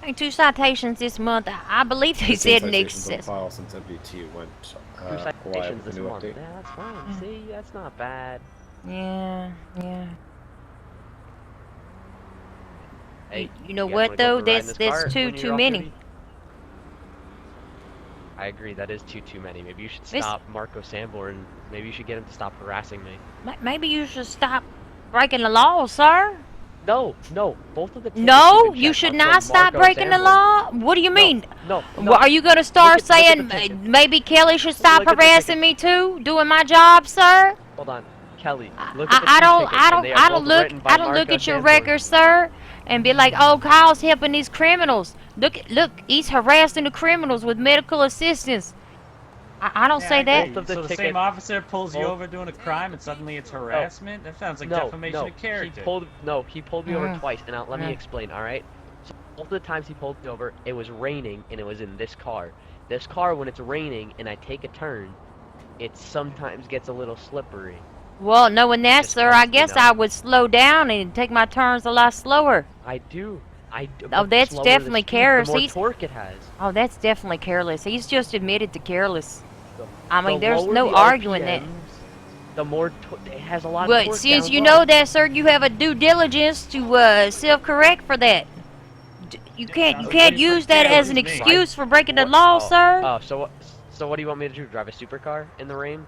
Hey, 2 citations this month. I believe they 15 said in citations on excess. file since MVT went 2 live citations with the this new month. update. Yeah, that's fine. See, that's not bad. Yeah. Hey, You know guys what wanna go though? for a ride in That's this car too when you're off many. duty? I agree. That is too many. Maybe you should This- stop Marco Sanborn. Maybe you should get him to stop harassing me. Maybe you should stop breaking the law, sir. No, both of the tickets No, you've been you checked should are not from stop Marco breaking the Sanborn. law. What do you mean? No. Well, are you gonna start Look at the saying ticket. maybe Kelly should stop Look at the harassing me too, doing my job, sir? Hold on, Kelly. Look at the I two don't, tickets, I and don't, they are I don't both look, written by I don't look Marco at your Sanborn. record, sir, and be like, oh, Kyle's helping these criminals. Look, he's harassing the criminals with medical assistance. I don't Yeah, say I that. agree. Both of the So the tickets- same officer pulls you both- over doing a crime and suddenly it's harassment? That sounds like No, defamation of character. He pulled me over Mm. twice, and now let me Mm. explain. All right. So both of the times he pulled me over, it was raining, and it was in this car. This car, when it's raining and I take a turn, it sometimes gets a little slippery. Well, knowing that, Just sir, lets I me guess know. I would slow down and take my turns a lot slower. I do. Oh, but that's slower the definitely speed, careless. The more He's- torque it has. Oh, that's definitely careless. He's just admitted to careless. The- I mean, the there's lower no the arguing that. RPMs, The more it has a lot of But torque since down you low. know that, sir, you have a due diligence to self-correct for that. You can't sounds you can't pretty use that as an careless to me. excuse for breaking the What- law, oh, sir. Oh, so what do you want me to do? Drive a supercar in the rain?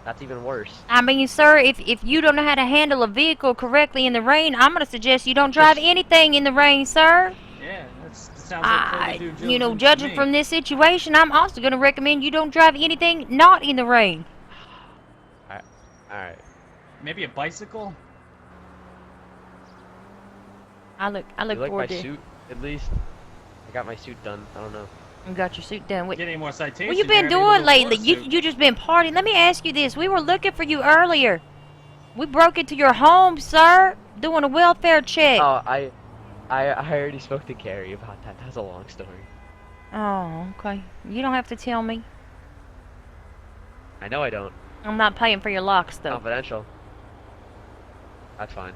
That's even worse. I mean, sir, if you don't know how to handle a vehicle correctly in the rain, I'm gonna suggest you don't drive anything in the rain, sir. Yeah, that sounds like pretty due You know, diligence to judging me. from this situation, I'm also gonna recommend you don't drive anything not in the rain. All right. Maybe a bicycle? I look You like my forward to. suit? At least I got my suit done. I don't know. You got your suit done. Get any more citations? What you been you're gonna doing be able to lately? afford a You just been partying. Let me ask you this. We were looking for you earlier. We broke into your home, sir, doing a welfare check. Oh, I already spoke to Carrie about that. That's a long story. Oh, okay. You don't have to tell me. I know I don't. I'm not paying for your locks, though. Confidential. That's fine.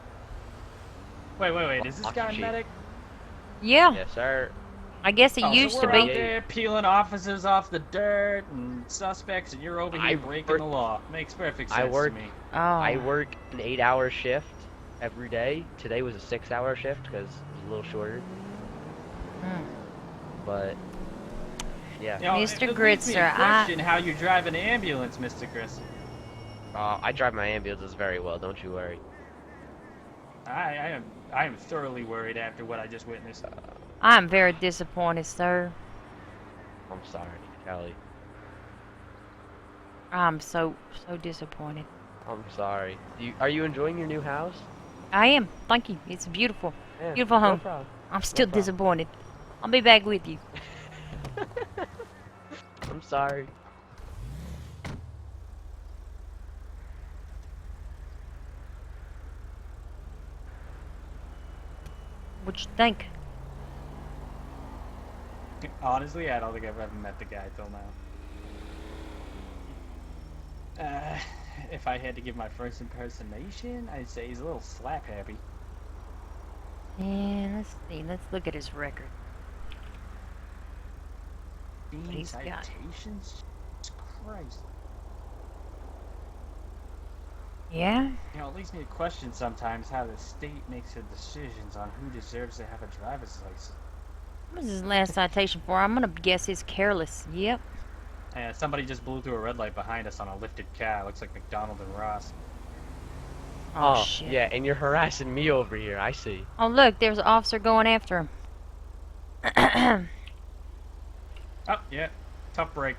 Wait. Is this Lock guy the a Jeep. medic? Yeah, Yes, sir. I guess he Oh, used so to we're be. out there peeling officers off the dirt and suspects, and you're over I here breaking work- the law. Makes perfect sense I work- to me. Oh. I work an 8-hour shift every day. Today was a 6-hour shift because it was a little shorter. Hmm. But yeah, You know, Mr. it leads me to Gritzer, question how you drive an ambulance, Mr. Gritzer. I drive my ambulances very well. Don't you worry. I am thoroughly worried after what I just witnessed. I'm very disappointed, sir. I'm sorry, Kelly. I'm so disappointed. I'm sorry. Are you enjoying your new house? I am. Thank you. It's beautiful. Yeah, Beautiful no home. problem. I'm still problem. disappointed. I'll be back with you. I'm sorry. What you think? Honestly, I don't think I've ever met the guy till now. If I had to give my first impersonation, I'd say he's a little slap happy. Yeah, let's see. Let's look at his record. He's got- Citations? Jesus Christ. Yeah? You know, it leads me to question sometimes how the state makes their decisions on who deserves to have a driver's license. What was his last citation for? I'm gonna guess it's careless. Yep. Somebody just blew through a red light behind us on a lifted car. Looks like McDonald and Ross. Oh, shit. yeah, and you're harassing me over here. I see. Oh, look, there's an officer going after him. Oh, yeah. Tough break.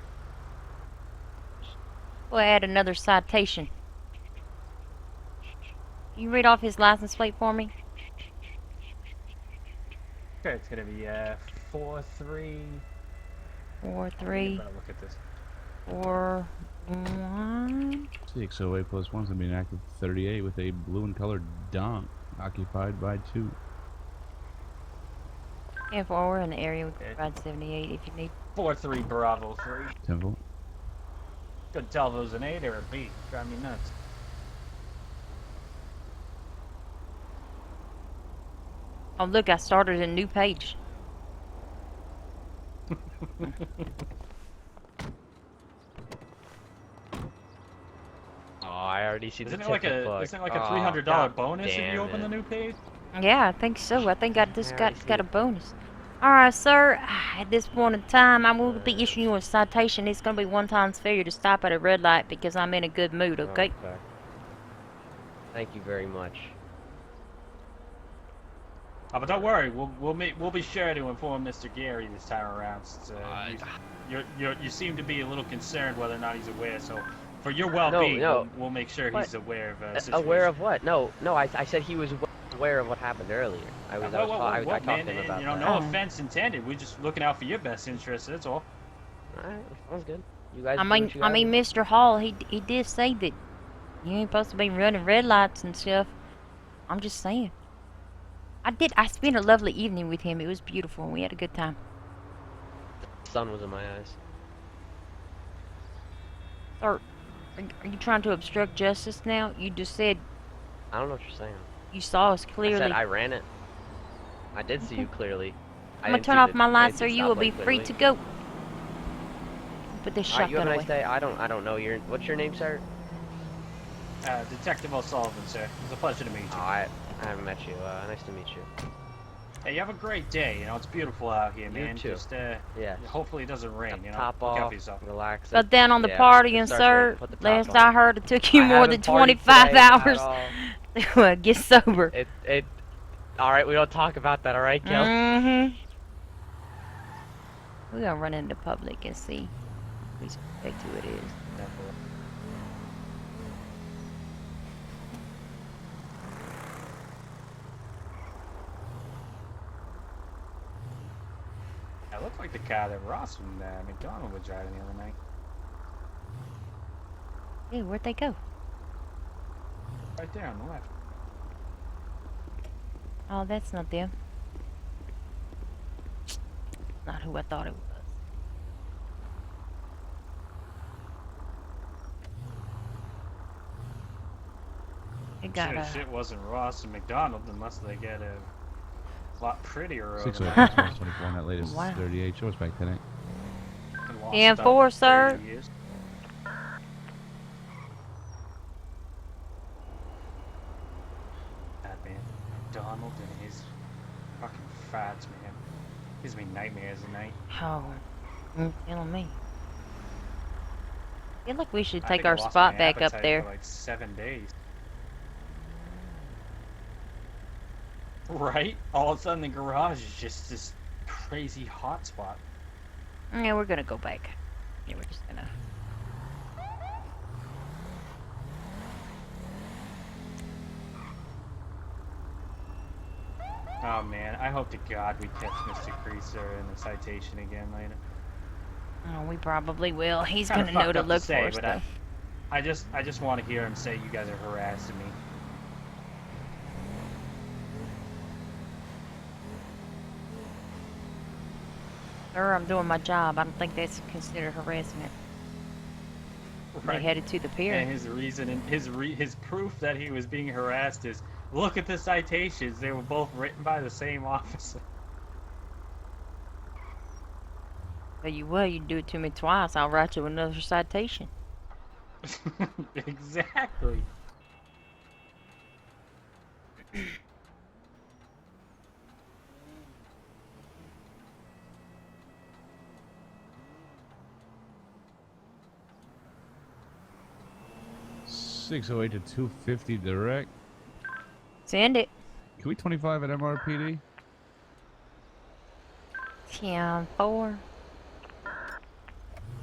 We'll add another citation. Can you read off his license plate for me? Okay, it's gonna be 4-3. 4-3. Better look at this. 4-1. 608 plus 1's gonna be an active 38 with a blue and colored donk occupied by 2. And we're in the area. We can Okay. provide 78 if you need. 4-3 Bravo 3. 10 volt. Couldn't tell if it was an 8 or a B. Drive me nuts. Oh, look, I started a new page. Oh, I already see Isn't the it like ticket a book. isn't it like a Oh, $300 God bonus if damn you open it. the new page? Yeah, I think so. I think I just I got already got a see. bonus. Alright, sir. At this point in time, I will be issuing you a citation. It's going to be one time's failure to stop at a red light because I'm in a good mood, okay? Thank you very much. Oh, but don't worry, we'll be sure to inform Mr. Gary this time around. Since, you seem to be a little concerned whether or not he's aware. So, for your well-being, No. we'll make sure he's aware of the situation. Aware of what? No, I said he was aware of what happened earlier. I talked to him about that. No offense intended. We're just looking out for your best interest. That's all. All right, sounds good. You guys. I mean, Mr. Hall, he did say that you ain't supposed to be running red lights and stuff. I'm just saying. I spent a lovely evening with him. It was beautiful, and we had a good time. The sun was in my eyes. Sir, are you trying to obstruct justice now? You just said I don't know what you're saying. you saw us clearly. I said I ran it. I did see you clearly. I'm gonna turn off my lights, sir. You will be free to go. Put this Alright, you have shotgun a away. nice day. I don't know your. What's your name, sir? Detective O'Sullivan, sir. It's a pleasure to meet you. Oh, I haven't met you. Nice to meet you. Hey, you have a great day. You know, it's beautiful out here, man. too. Just, Yeah. hopefully it doesn't rain, you know. Top Look out off, for yourself. relax. Got down on the Yeah, party, it and starts raining, sir, put the top last on. I heard, it took you I more haven't than partied 25 today at hours all. to get sober. All right, we don't talk about that, all right, Kel? Mm-hmm. We're gonna run into public and see. We suspect who it is. It looked like the car that Ross from McDonald was driving the other night. Hey, where'd they go? Right there on the left. Oh, that's not them. Not who I thought it was. It got Sure shit wasn't Ross and McDonald unless they get a lot prettier over 608 24 on that latest Wow. 38. Show us back today. And four, sir. That man, McDonald and his fucking fads, man. Gives me nightmares at night. Oh, you're killing me. I feel like we should I take think I our lost spot my back up appetite there. For like 7 days. Right? All of a sudden the garage is just this crazy hot spot. Yeah, we're gonna go back. Yeah, we're just gonna. Oh man, I hope to God we catch Mr. Creaser in the citation again later. Oh, we probably will. He's Kinda gonna know fucked to up look say, for us, but though. I just want to hear him say you guys are harassing me. Sir, I'm doing my job. I don't think that's considered harassment. They headed to the pier. And his reason and his proof that he was being harassed is look at the citations. They were both written by the same officer. Tell you what, you do it to me twice, I'll write you another citation. Exactly. .608 to 250 direct. Send it. Can we 25 at MRPD? 10-4.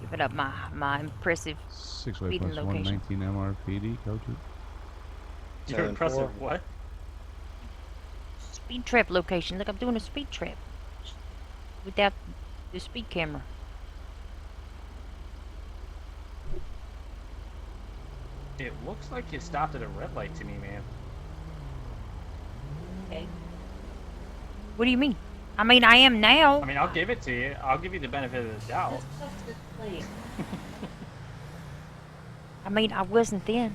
Give it up my impressive 608 speeding plus location. 119 MRPD, coaches. Your impressive what? Speed trap location. Look, I'm doing a speed trap. Without the speed camera. It looks like you stopped at a red light to me, man. Okay. What do you mean? I mean, I am now. I mean, I'll give it to you. I'll give you the benefit of the doubt. I mean, I wasn't then.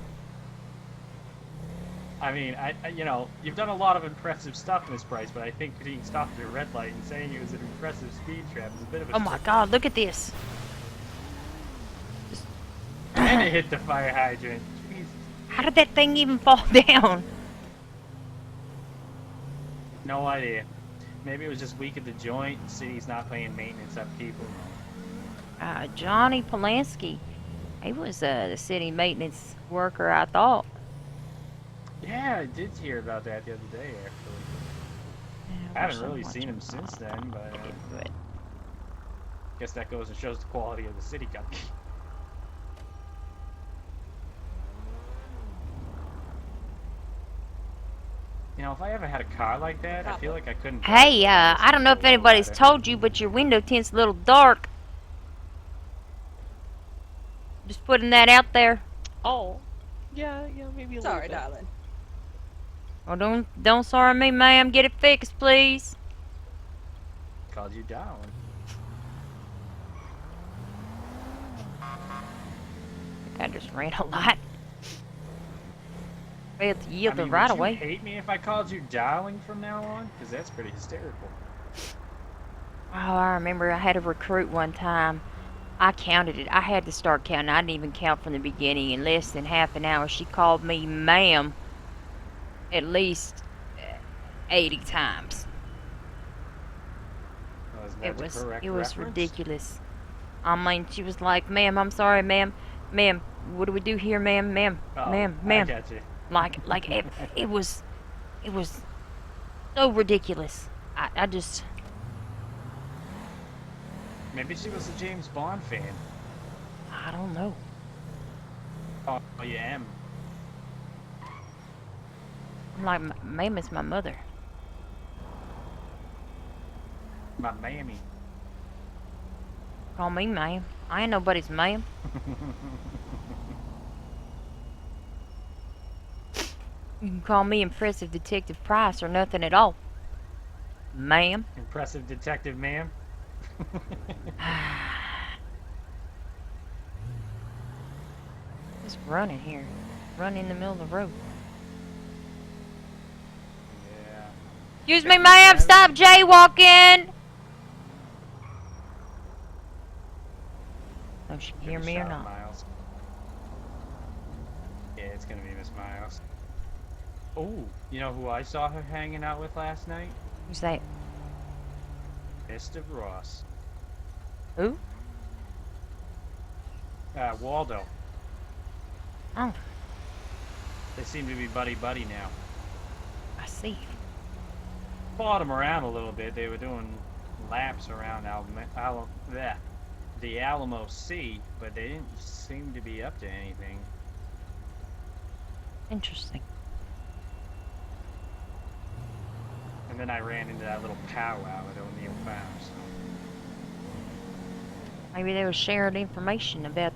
I mean, you know, you've done a lot of impressive stuff, Miss Price, but I think being stopped at a red light and saying it was an impressive speed trap is a bit of a Oh my God! Look at this. And it hit the fire hydrant. Jeez. How did that thing even fall down? No idea. Maybe it was just weak at the joint. And city's not paying maintenance upkeep. Johnny Polanski. He was the city maintenance worker, I thought. Yeah, I did hear about that the other day, actually. Yeah, I haven't wish really watched seen him since then, but But guess that goes and shows the quality of the city company. You know, if I ever had a car like that, I feel like I couldn't. drive hey, it unless I don't know I if go anybody's ladder. told you, but your window tint's a little dark. Just putting that out there. Oh, yeah, maybe a Sorry, little bit. darling. Oh, don't sorry me, ma'am. Get it fixed, please. Called you darling. I just ran a lot. Failed to yield the would right you away. hate me if I called you darling from now on? Because that's pretty hysterical. Oh, I remember I had a recruit one time. I counted it. I had to start counting. I didn't even count from the beginning. In less than half an hour, she called me ma'am at least 80 times. Oh, isn't that the correct It was reference? ridiculous. I mean, she was like, "Ma'am, I'm sorry, ma'am, ma'am. What do we do here, ma'am, ma'am, Oh, ma'am, I ma'am?" got you. Like it was so ridiculous. I just Maybe she was a James Bond fan. I don't know. Oh, you am. I'm like, ma'am is my mother. My mammy. Call me ma'am. I ain't nobody's ma'am. You can call me Impressive Detective Price or nothing at all. Ma'am. Impressive detective, ma'am. Just running here. Run in the middle of the road. Yeah. Excuse me, ma'am. Stop jaywalking. Oh, she can hear Good me or shot, not? Miles. Yeah, it's gonna be Miss Miles. Oh, you know who I saw her hanging out with last night? Who's that? Mr. Ross. Who? Waldo. Oh, They seem to be buddy-buddy now. I see. Followed them around a little bit. They were doing laps around the Alamo Sea, but they didn't seem to be up to anything. Interesting. And then I ran into that little powwow at O'Neill Farms. Maybe they were sharing information about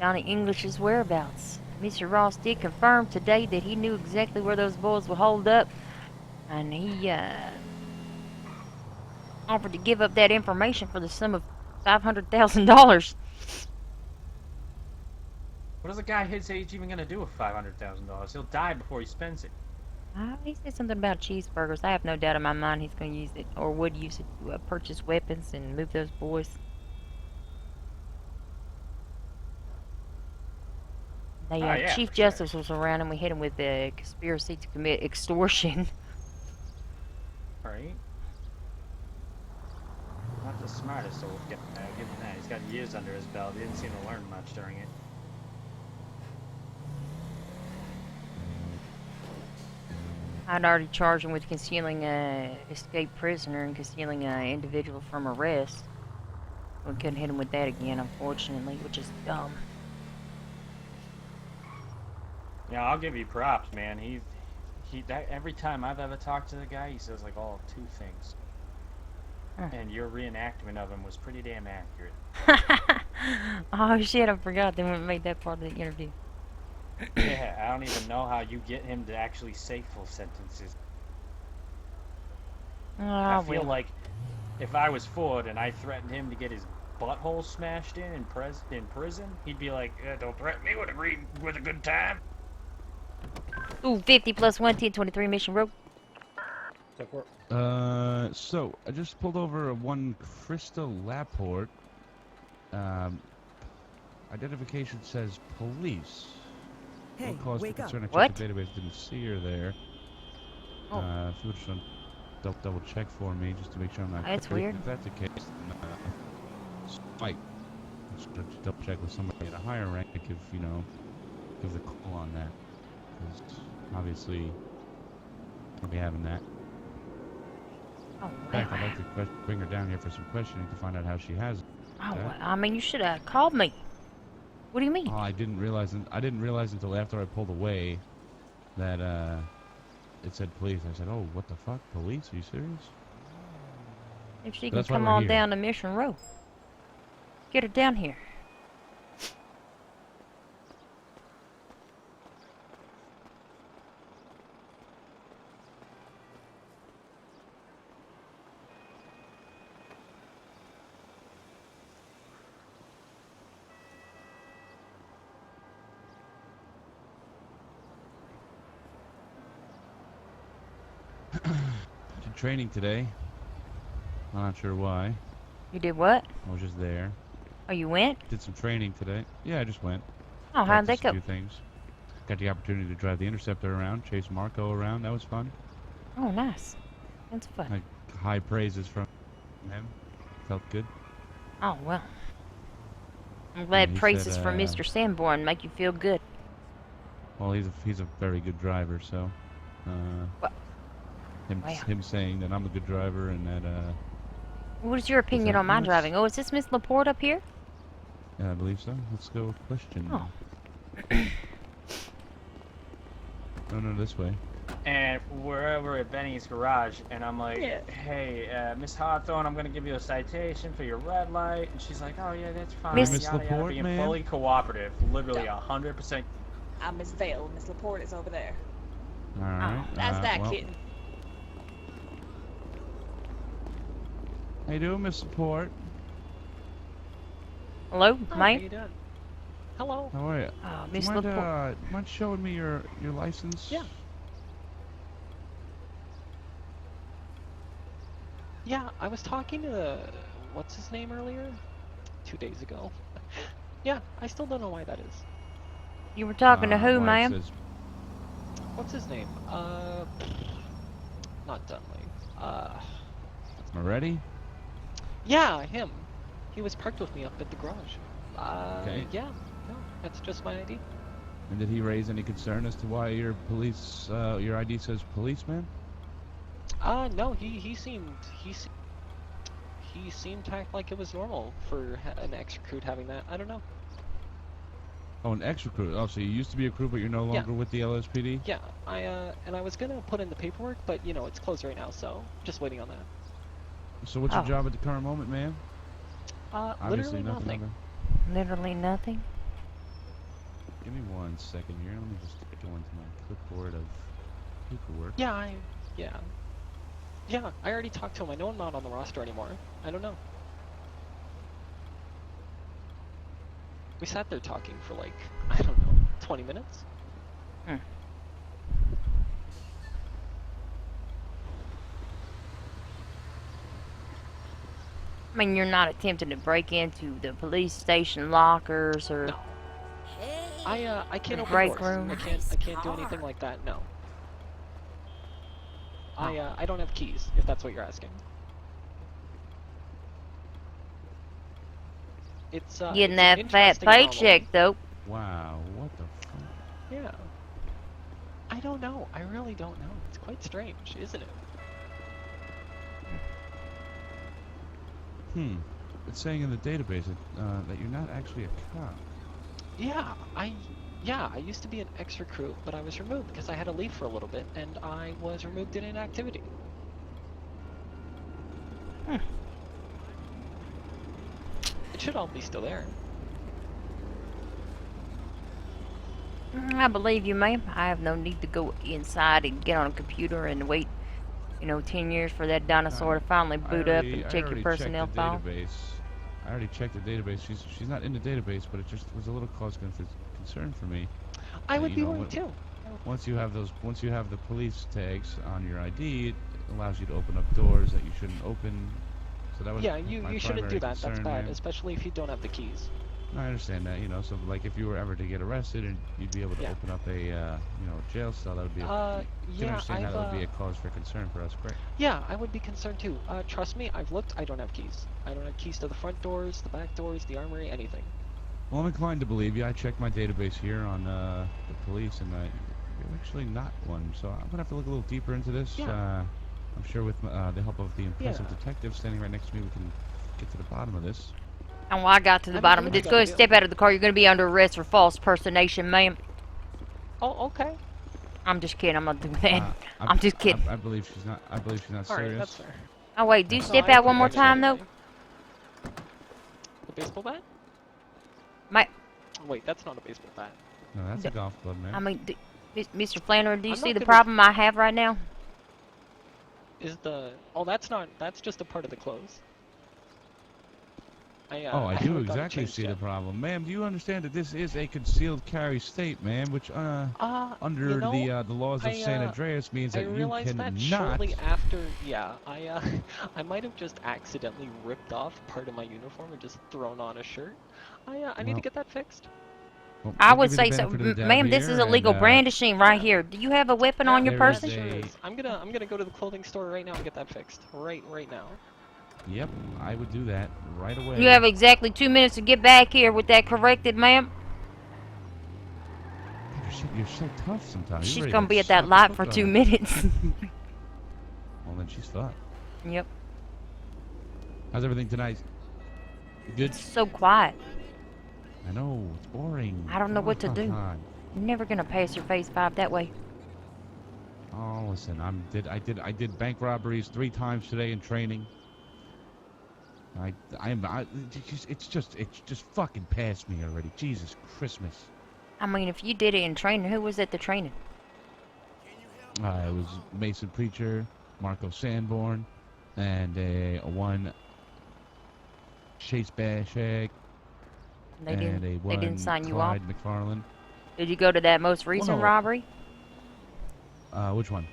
Johnny English's whereabouts. Mr. Ross did confirm today that he knew exactly where those boys were holed up, and he offered to give up that information for the sum of $500,000. What is a guy his age even gonna do with $500,000? He'll die before he spends it. He said something about cheeseburgers. I have no doubt in my mind he's going to use it, or would use it, to purchase weapons and move those boys. The Yeah, Chief for sure. Justice was around and we hit him with the conspiracy to commit extortion. Right? Not the smartest old guy, give him that. He's got years under his belt. He didn't seem to learn much during it. I'd already charged him with concealing a escaped prisoner and concealing an individual from arrest. We couldn't hit him with that again, unfortunately, which is dumb. Yeah, I'll give you props, man. Every time I've ever talked to the guy, he says like all 2 things. Huh. And your reenactment of him was pretty damn accurate. Oh shit, I forgot they made that part of the interview. Yeah, I don't even know how you get him to actually say full sentences. Oh, I feel well. like if I was Ford and I threatened him to get his butthole smashed in prison, he'd be like, "Don't threaten me with a good time." Ooh, 50 plus 1, 10, 23 Mission Road. So I just pulled over a one Crystal Laporte. Identification says police. Hey, No cause for wake up. concern. I What? checked the database, didn't see her there. Oh. Footage on double check for me just to make sure I'm not. That's crazy. weird. If that's the case, then fight. Just double check with somebody at a higher rank if you know, give the call on that, because obviously we'll be having that. Oh, In fact, I'd like to bring her down here for some questioning to find out how she has it. Oh, Yeah. well, I mean, you should have called me. What do you mean? Oh, I didn't realize until after I pulled away that it said police. I said, "Oh, what the fuck? Police? Are you serious?" If she But can that's why come we're on here. down to Mission Row. Get her down here. Did training today. I'm not sure why. You did what? I was just there. Oh, you went? Did some training today. Yeah, I just went. Oh, how'd that Practiced a go? few things. Got the opportunity to drive the Interceptor around, chase Marco around. That was fun. Oh, nice. That's fun. Like high praises from him. Felt good. Oh, well. I'm glad he praises said, from Mr. Sanborn make you feel good. Well, he's a very good driver, so Well, him saying that I'm a good driver and that what is your opinion that on my nuts? driving? Oh, is this Miss Laporte up here? yeah, I believe so. Let's go with question. Oh. No, this way. And we're over at Benny's garage, and I'm like, hey, Miss Hawthorne, I'm gonna give you a citation for your red light. And she's like, oh yeah, that's fine. Miss Yada, yada, Laporte, being ma'am? fully cooperative, literally 100%. I'm Miss Vale. Miss Laporte is over there. All right. That's that well, kitten. How you doing, Miss Support? Hello, How ma'am? you doing? Hello. How are you? Oh, Do Miss you mind, Laporte. mind showing me your license? Yeah. Yeah, I was talking to what's his name earlier? 2 days ago. Yeah, I still don't know why that is. You were talking to who, why it ma'am? says- What's his name? Not Dunley. Moretti? Yeah, him. He was parked with me up at the garage. Okay. Yeah, no, that's just my ID. And did he raise any concern as to why your your ID says policeman? No, he seemed to act like it was normal for an ex-recruit having that. I don't know. Oh, an ex-recruit. Oh, so you used to be a crew, but you're no longer with the LSPD? Yeah, I was gonna put in the paperwork, but you know, it's closed right now, so just waiting on that. So what's your Oh. job at the current moment, ma'am? Obviously Literally nothing. other. Literally nothing. Give me 1 second here. Let me just go into my clipboard of paperwork. Yeah, I already talked to him. I know I'm not on the roster anymore. I don't know. We sat there talking for like, I don't know, 20 minutes? I mean, you're not attempting to break into the police station lockers or... No. I can't open break doors. room. I can't do anything like that, no. I don't have keys, if that's what you're asking. It's, Getting it's an that fat interesting anomaly. paycheck, though. Wow, what the fuck? Yeah. I don't know. I really don't know. It's quite strange, isn't it? It's saying in the database that you're not actually a cop. Yeah, I used to be an ex-recruit, but I was removed because I had to leave for a little bit, and I was removed in inactivity. It should all be still there. I believe you, ma'am. I have no need to go inside and get on a computer and wait, 10 years for that dinosaur to finally boot up and check your personnel file. I already checked the database. She's not in the database, but it just was a little cause concern for me. I would you be know, worried too. Once you have the police tags on your ID, it allows you to open up doors that you shouldn't open. So that was Yeah, my you shouldn't do primary that. That's concern, bad, ma'am. especially if you don't have the keys. I understand that, you know, so like if you were ever to get arrested and you'd be able to open up a, you know, jail cell, that would be a, you can understand how that would be a cause for concern for us, correct? Yeah, I would be concerned too. Trust me, I've looked, I don't have keys. I don't have keys to the front doors, the back doors, the armory, anything. Well, I'm inclined to believe you. I checked my database here on the police, and you're actually not one, so I'm gonna have to look a little deeper into this. Yeah. I'm sure with the help of the impressive detective standing right next to me, we can get to the bottom of this. And when I got to the bottom of this, go ahead, step out of the car. You're going to be under arrest for false personation, ma'am. Oh, okay. I'm just kidding. I'm not doing that. I'm just kidding. I believe she's not. I believe she's not Alright, serious. that's fair. Oh wait, do So step I out can one more actually- time though. The baseball bat? My, Wait, that's not a baseball bat. No, that's a golf club, man. I mean, Mr. Flannery, do you I'm see not the gonna- problem I have right now? Is the... Oh, that's not... That's just a part of the clothes. Oh, I haven't do gotten exactly changed see yet. the problem, ma'am. Do you understand that this is a concealed carry state, ma'am? Which, under you know, the laws of San Andreas means I that you realized that cannot. shortly after, yeah, I might have just accidentally ripped off part of my uniform and just thrown on a shirt. I need Well- to get that fixed. Well, I we'll would give you say the so, benefit of the doubt ma'am. This here, is illegal and, brandishing right here. Do you have a weapon on your there is person? a- I'm gonna go to the clothing store right now and get that fixed. Right now. Yep, I would do that right away. You have exactly 2 minutes to get back here with that corrected, ma'am. You're so tough sometimes. She's You're ready gonna to be at that suck light the for hook 2 on it. minutes. Well, then she's thought. Yep. How's everything tonight? Good. It's so quiet. I know it's boring. I don't know what to Come do. on. You're never gonna pass your phase 5 that way. Oh, listen, I did bank robberies 3 times today in training. It's just fucking past me already. Jesus Christmas. I mean, if you did it in training, who was at the training? It was Mason Preacher, Marco Sanborn, and one Chase Bashak, They and didn't. a They one didn't sign you off. Clyde McFarland. Did you go to that most recent no. robbery? Which one?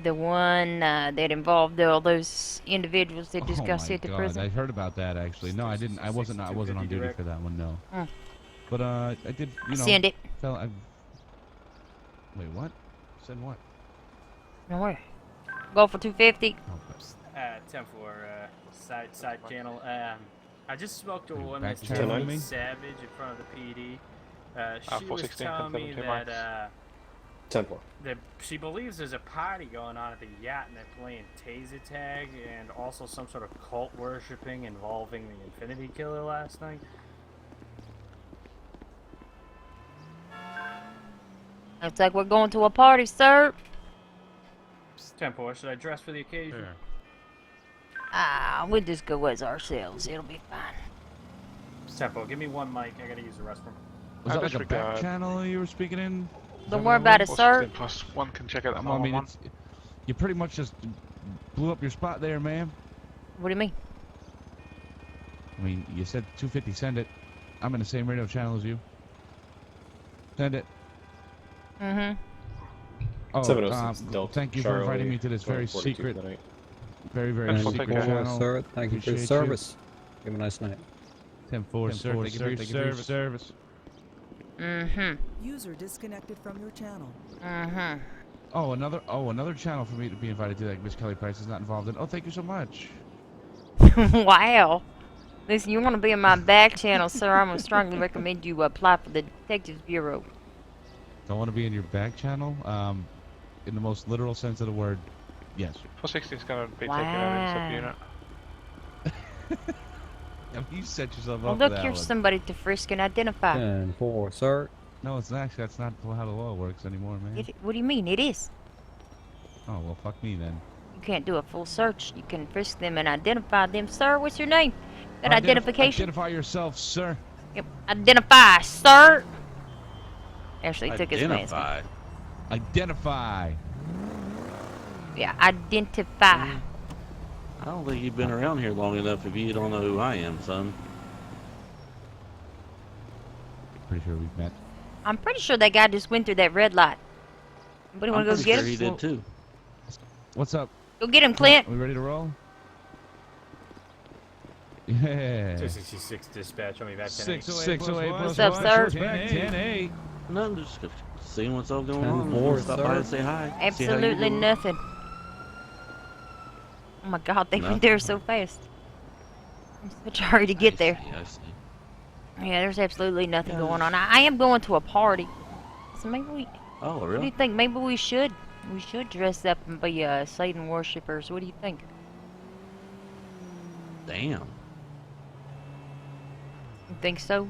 The one that involved all those individuals that just Oh got my sent to God, prison? I heard about that actually. No, I didn't. I wasn't on duty direct. for that one. No. Mm. But I did. You know. Send it. Wait, what? Send what? No way. Go for 250. 10-4, side channel. I just spoke to a woman back that's channeling totally me? savage in front of the PD. She was 416, telling me 1017 that, miles. 10-4. that she believes there's a party going on at the yacht and they're playing taser tag and also some sort of cult worshipping involving the Infinity Killer last night. Looks like we're going to a party, sir. 10-4, should I dress for the occasion? We'll just go as ourselves. It'll be fine. 10-4, give me one mic. I gotta use the restroom. Was that like a disregard. back channel you were speaking in? Is Don't that worry what about was? it, sir. 416+1 can check out that Well, I mean, 911. you pretty much just blew up your spot there, ma'am. What do you mean? I mean, you said 250. Send it. I'm in the same radio channel as you. Send it. Mm-hmm. Oh, 706 Delta thank you for Charlie, inviting me to this very 1242 secret, tonight. very Thanks for secret taking care. channel. Sir, thank you for your Appreciate service. Have a nice night. 10-4, sir. Thank you for your service. Mm-hmm. User disconnected from your channel. Mm-hmm. Oh, another channel for me to be invited to that Miss Kelly Price is not involved in. Oh, thank you so much. Wow. Listen, you want to be in my back channel, sir? I'm going to strongly recommend you apply for the Detectives Bureau. Don't want to be in your back channel? In the most literal sense of the word, yes. 416 is gonna be taken out in Wow. subunit. I mean, you set yourself Well, up for look, that you're one. somebody to frisk and identify. 10-4, sir. No, it's actually that's not how the law works anymore, man. What do you mean? It is. Oh well, fuck me then. You can't do a full search. You can frisk them and identify them, sir. What's your name? Got identification? Identify yourself, sir. Yep. Identify, sir. Actually, he took his mask off. Identify. Yeah, identify. I don't think you've been around here long enough if you don't know who I am, son. Pretty sure we've met. I'm pretty sure that guy just went through that red light. Anybody want to go pretty get sure him? he did too. What's up? Go get him, Clint. We ready to roll? Yeah. 266 dispatch. I'll be back 608 What's up, sir? 10-8. Nothing, just seeing what's all going 10-4, on. Stop by sir. and say hi. See how you Absolutely doing. nothing. Oh my god, they went Nothing. there so fast. I'm such a hurry to get there. I see. Yeah, there's absolutely nothing Yeah, going on. I am going to a party. So maybe we... Oh, What do really? you think? Maybe we should. We should dress up and be Satan worshippers. What do you think? Damn. You think so?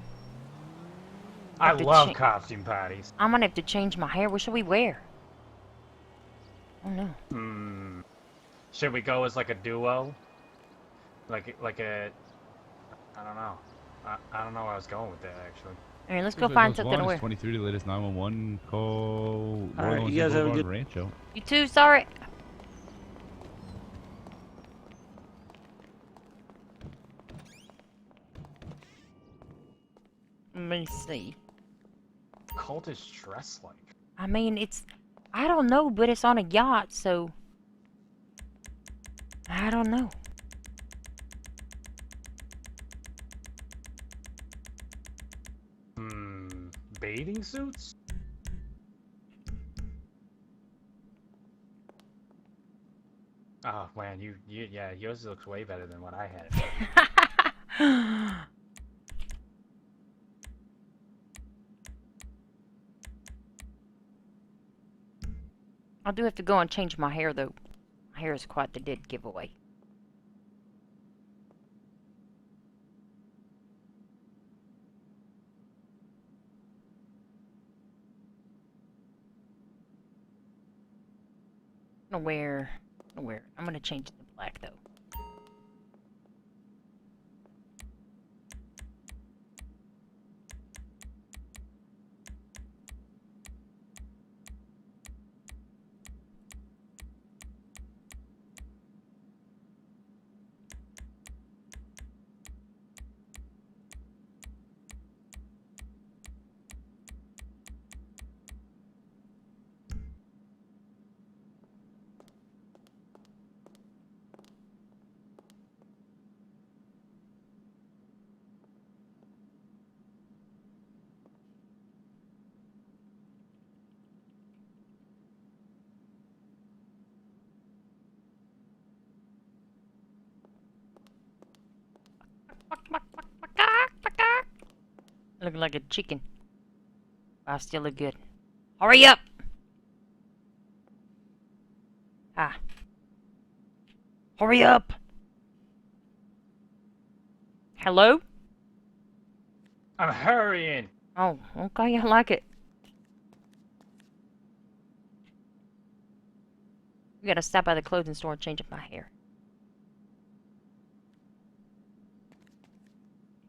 I Have to love cha- costume parties. I'm gonna have to change my hair. What should we wear? Oh no. Should we go as like a duo? Like a... I don't know. I don't know where I was going with that, actually. Alright, let's go find something to wear. 23 to latest 911 call. All right, you guys have a good- Rancho. You too, sorry. Let me see. Cultish dress like. I mean, it's... I don't know, but it's on a yacht, so... I don't know. Bathing suits? Oh man, yeah, yours looks way better than what I had. I do have to go and change my hair, though. My hair is quite the dead giveaway. I'm gonna change it to black, though. Looking like a chicken. I still look good. Hurry up! Ah. Hurry up! Hello? I'm hurrying! Oh, okay, I like it. We gotta stop by the clothing store and change up my hair.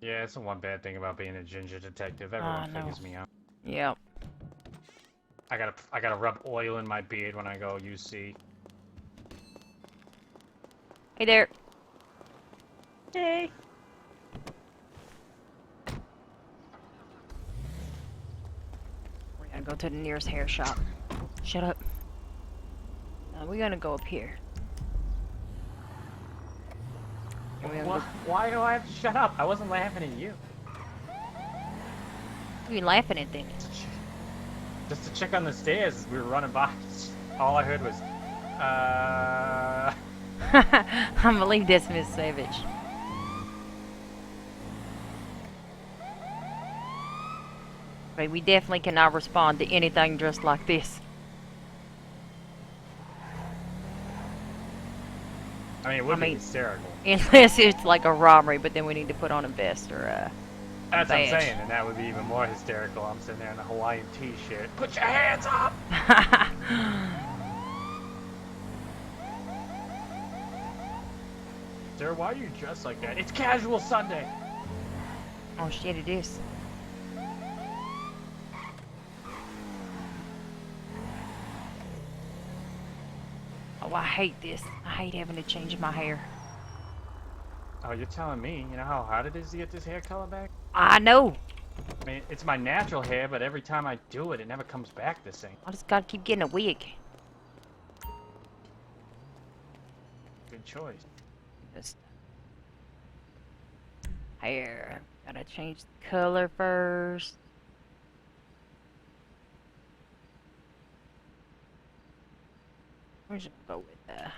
Yeah, it's the one bad thing about being a ginger detective. Everyone no. figures me out. Yep. I gotta rub oil in my beard when I go UC. Hey there. Hey. We're gonna go to the nearest hair shop. Shut up. We're gonna go up here. And we're gonna Why do I have to shut up? I wasn't laughing at you. Who you laughing at then? Just to check on the stairs as we were running by. All I heard was, I believe that's Miss Savage. But we definitely cannot respond to anything dressed like this. I mean, it would be hysterical. Unless it's like a robbery, but then we need to put on a vest or a That's what I'm badge. saying, and that would be even more hysterical. I'm sitting there in a Hawaiian t-shirt. Put your hands up! Sir, why are you dressed like that? It's casual Sunday! Oh shit, it is. Oh, I hate this. I hate having to change my hair. Oh, you're telling me? You know how hard it is to get this hair color back? I know. I mean, it's my natural hair, but every time I do it, it never comes back the same. I just gotta keep getting a wig. Good choice. Just... Here, gotta change the color first. We're just gonna go with the.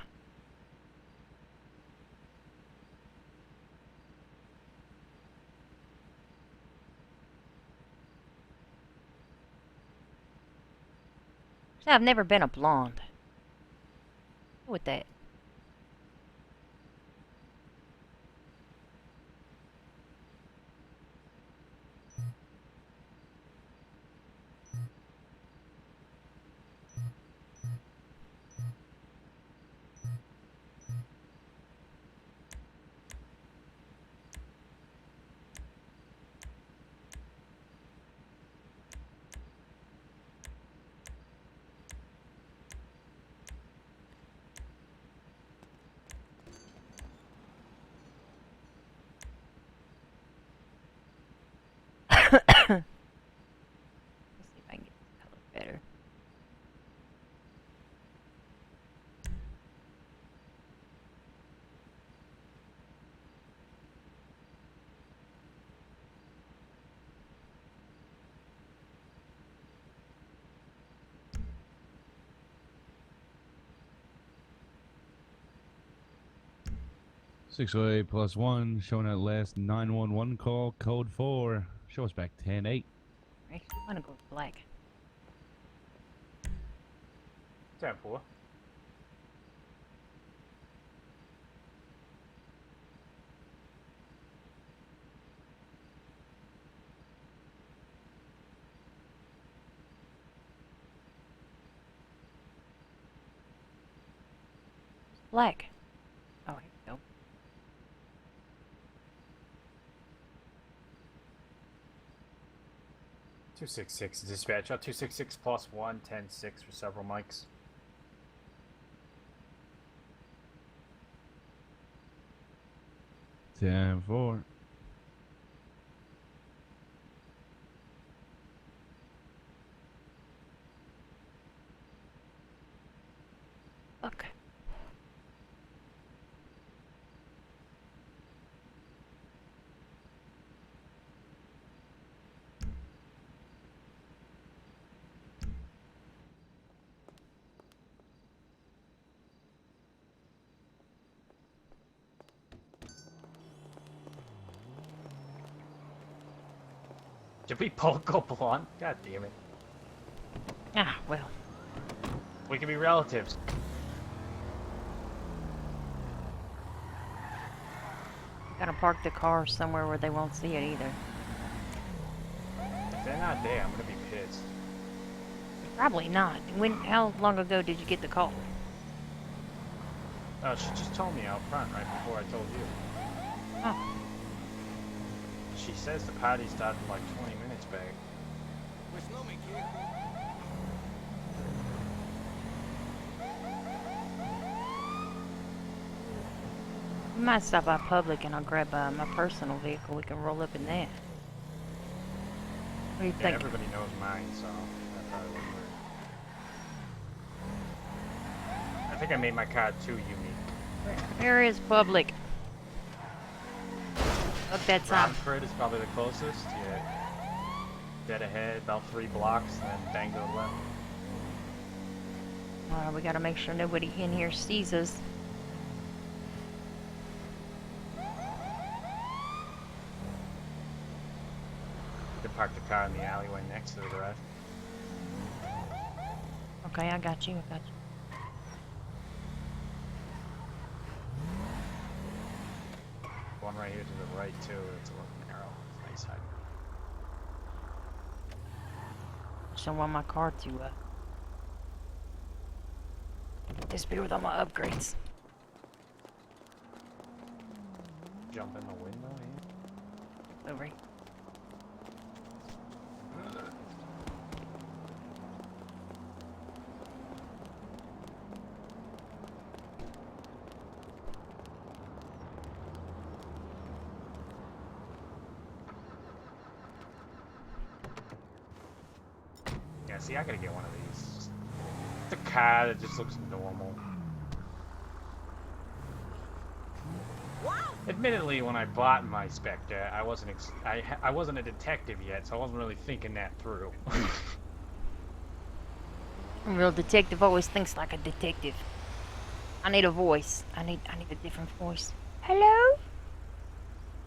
I've never been a blonde. Go with that. Let's see if I can get this color better. +1, showing that last 911 call, code 4. Show us back 10-8. Actually, I'm gonna go with black. 10-4. Black. Oh, here we go. (266) dispatch out 266 +1 10-6 for several mics. Ten four. Look. Did we both go blonde? God damn it. Ah, well. We can be relatives. Gotta park the car somewhere where they won't see it either. If they're not there, I'm gonna be pissed. Probably not. How long ago did you get the call? Oh, she just told me out front right before I told you. Oh. She says the party started like 20 minutes back. We might stop by public and I'll grab my personal vehicle. We can roll up in that. What do you Yeah, think? everybody knows mine, so that probably wouldn't work. I think I made my car too unique. Where is public? Look, that time. Romford is probably the closest. Yeah. Dead ahead, about 3 blocks, and then bang to the left. We gotta make sure nobody in here sees us. You can park the car in the alleyway next to the garage. Okay, I got you. I got you. One right here to the right too. It's a little narrow. It's nice height. Just don't want my car to disappear with all my upgrades. Jump in the window here. Over. Yeah, see, I gotta get one of these. The car that just looks normal. Wow, Admittedly, when I bought my Spectre, I wasn't a detective yet, so I wasn't really thinking that through. A real detective always thinks like a detective. I need a voice. I need a different voice. Hello?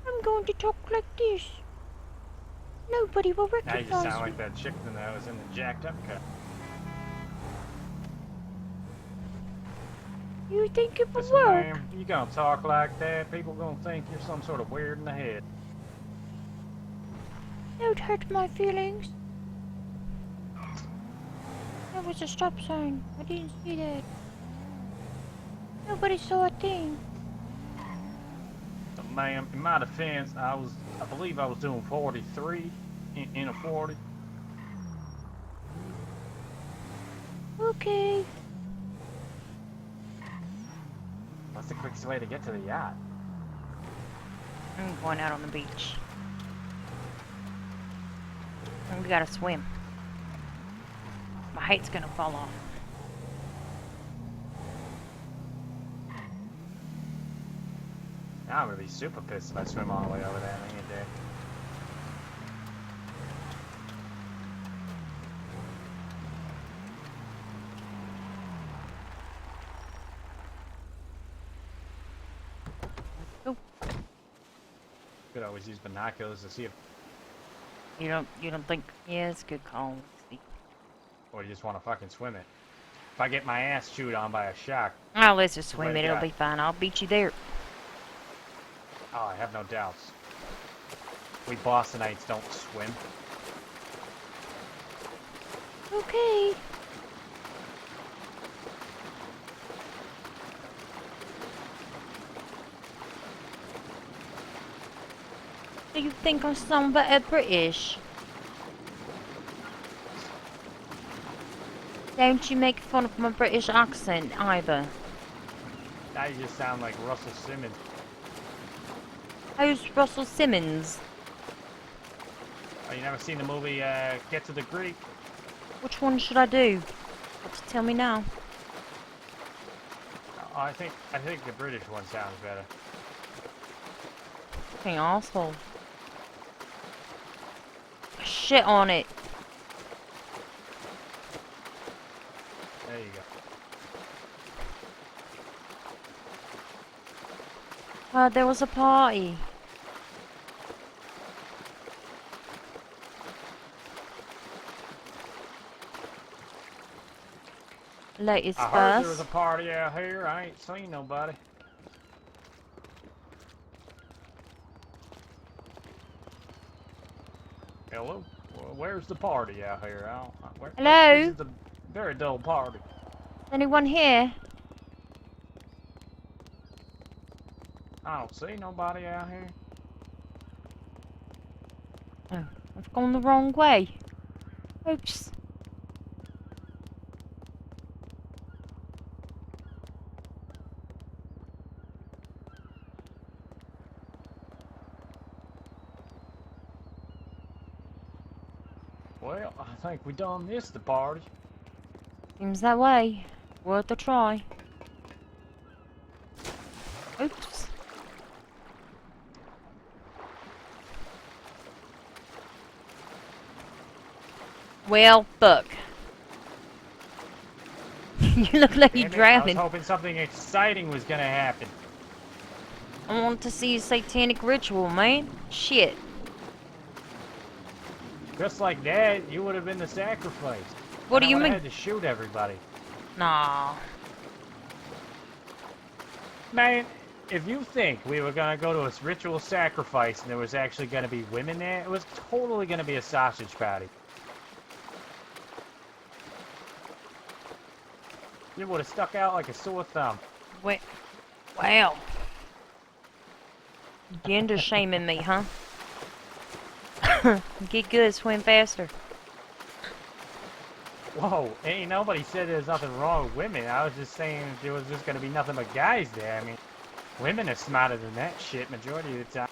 I'm going to talk like this. Nobody will Now recognize you just sound me. like that chick that was in the jacked up cut. You think it will Listen, work? ma'am, you gonna talk like that, people gonna think you're some sort of weird in the head. Don't hurt my feelings. There was a stop sign. I didn't see that. Nobody saw a thing. Ma'am, in my defense, I believe I was doing 43 in a 40. Okay. What's the quickest way to get to the yacht? I'm going out on the beach. And we gotta swim. My height's gonna fall off. Now I'm gonna be super pissed if I swim all the way over there. I ain't dead. Go. Could always use binoculars to see if, You don't think? Yeah, it's a good call. Let's see. or you just want to fucking swim it. If I get my ass chewed on by a shark, Oh, let's just Way swim to it. It'll go. be fine. I'll beat you there. oh, I have no doubts. We Bostonites don't swim. Okay. Do you think I'm somewhat British? Don't you make fun of my British accent either. Now you just sound like Russell Simmons. Who's Russell Simmons? Oh, you never seen the movie Get to the Greek? Which one should I do? Have to tell me now. Oh, I think the British one sounds better. Fucking asshole. Shit on it. There you go. There was a party. Ladies I heard there was first. a party out here. I ain't seen nobody. Hello? Well, where's the party out here? Hello? This is a very dull party. Anyone here? I don't see nobody out here. Oh, I've gone the wrong way. Oops. Well, I think we done missed the party. Seems that way. Worth a try. Oops. Well, fuck. You look like you're Damn it, I was drowning. hoping something exciting was gonna happen. I want to see a satanic ritual, man. Shit. Just like that, you would have been the sacrifice. What do And I you would've mean? had to shoot everybody. Nah. Man, if you think we were gonna go to a ritual sacrifice and there was actually gonna be women there, it was totally gonna be a sausage party. You would have stuck out like a sore thumb. Wait. Wow. Gender shaming me, huh? Get good, swim faster. Whoa, ain't nobody said there's nothing wrong with women. I was just saying there was just gonna be nothing but guys there. I mean, women are smarter than that shit majority of the time.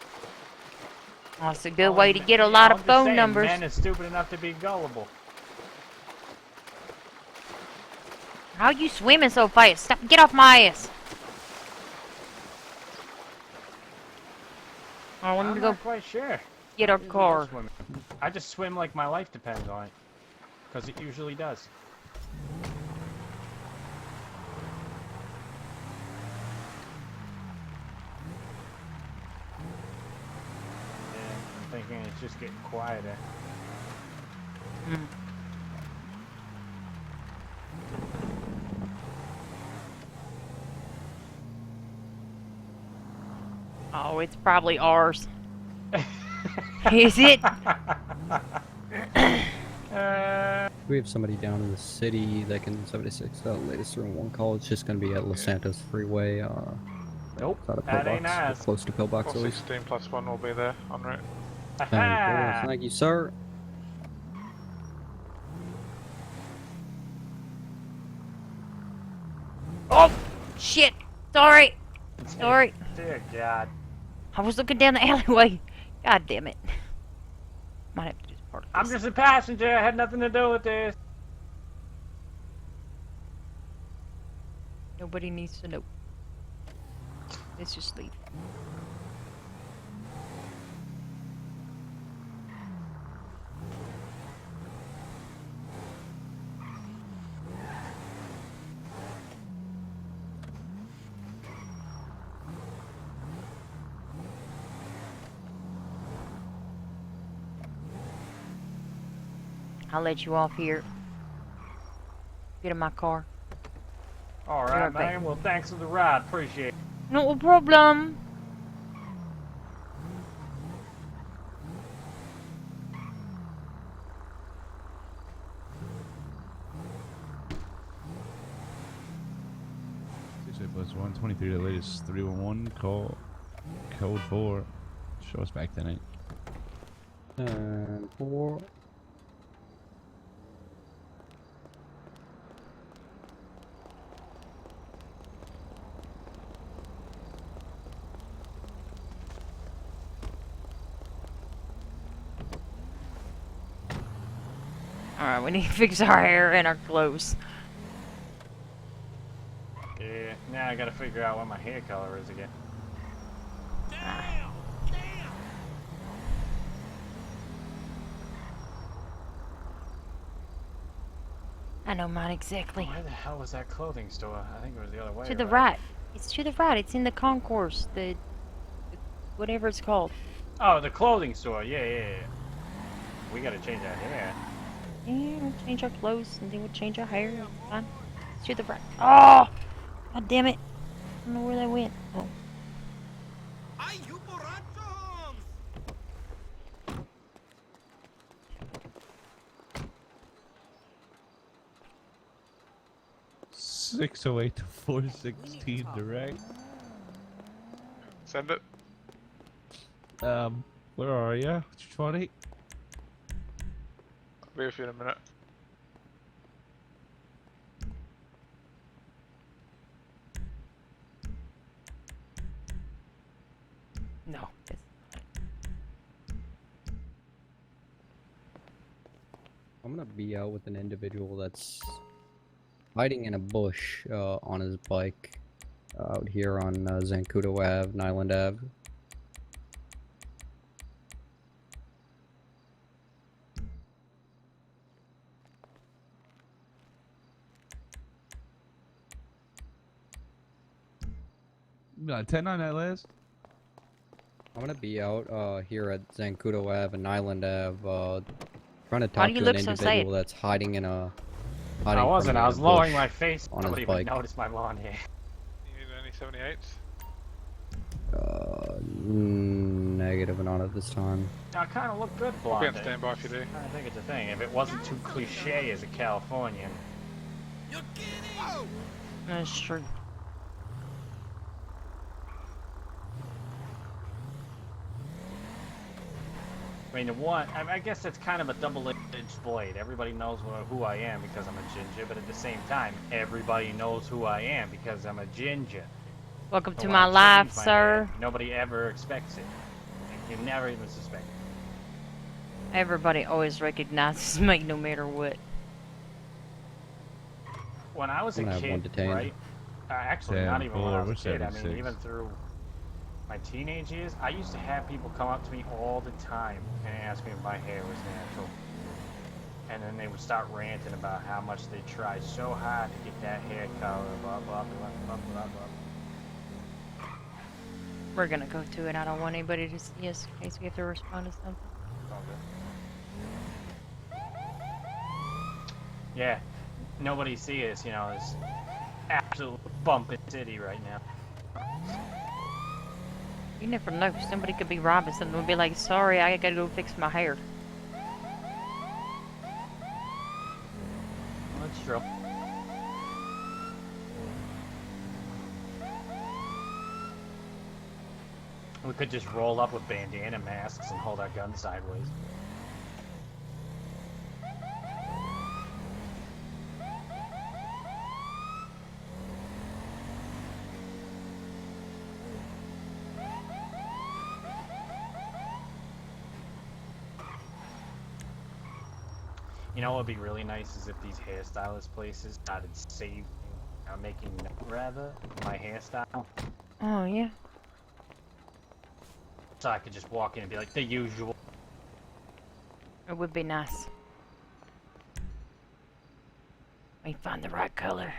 That's a good way to get a lot of I'm just phone saying, numbers. Men are stupid enough to be gullible. How you swimming so fast? Stop! Get off my ass! I wanted I'm to go not quite sure. get our I usually go car. swimming. I just swim like my life depends on it. Because it usually does. Yeah, I'm thinking it's just getting quieter. Mm. Oh, it's probably ours. Is it? We have somebody down in the city that can 76 latest 3-1 call. It's just gonna be at Los Santos Freeway. Nope, Outside of that ain't Pillbox, or nice. close to Pillbox at least. 416 plus 1 will be there en route. Aha! Thank you, sir. Oh, shit. Sorry. Sorry. Dear God. I was looking down the alleyway. God damn it. Might have to just park I'm this. just a passenger. I had nothing to do with this. Nobody needs to know. Let's just leave. I'll let you off here. Get in my car. All You're right, okay. man. Well, thanks for the ride. Appreciate it. No problem. Plus 123, the latest 311 call. Code 4. Show us back tonight. And 4. Alright, we need to fix our hair and our clothes. Yeah, now I gotta figure out what my hair color is again. I know mine exactly. Where the hell was that clothing store? I think it was the other way. To the right. It's to the right. It's in the concourse. The whatever it's called. Oh, the clothing store. Yeah. We gotta change our hair. Yeah, we'll change our clothes and then we'll change our hair. It's fine. It's to the right. Oh! God damn it. I don't know where they went. Oh. Ay, you borrachos! 608 to 416 direct. Send it. Where are ya? 20? I'll be with you in a minute. No. I'm gonna be out with an individual that's hiding in a bush on his bike out here on Zancudo Ave, Nyland Ave. You got a 10 on that list? I'm gonna be out here at Zancudo Ave and Nyland Ave trying to Why talk do you to look an so individual sad? that's hiding in a I wasn't. I was lowering my face. on Nobody his even bike. noticed my lawn hair. You need any 78s? Negative, not at this time. I kind of look good I'll be blonde. on standby if you do. I think it's a thing. If it wasn't too cliche as a Californian. That's true. I mean, I guess that's kind of a double-edged blade. Everybody knows who I am because I'm a ginger, but at the same time, everybody knows who I am because I'm a ginger. Welcome So to when my I life, change my sir. hair, nobody ever expects it. You never even suspect it. Everybody always recognizes me no matter what. When I was a I'm gonna have one kid, detained. right? Actually, not even when I was a kid. I mean, 7-4, even through my teenage years, I used to have people come up to me all the time and ask me if my hair was natural. And then they would start ranting about how much they tried so hard to get that hair color, blah, blah, blah, blah, blah, blah. We're gonna go to it. I don't want anybody to see us in case we have to respond to something. It's all good. Yeah, nobody sees us, you know, it's absolute bumping city right now. You never know. Somebody could be robbing something and be like, sorry, I gotta go fix my hair. That's true. We could just roll up with bandana masks and hold our guns sideways. You know what would be really nice is if these hairstylist places started saving, making note rather, my hairstyle. Oh, yeah. So I could just walk in and be like, the usual. It would be nice. We find the right color.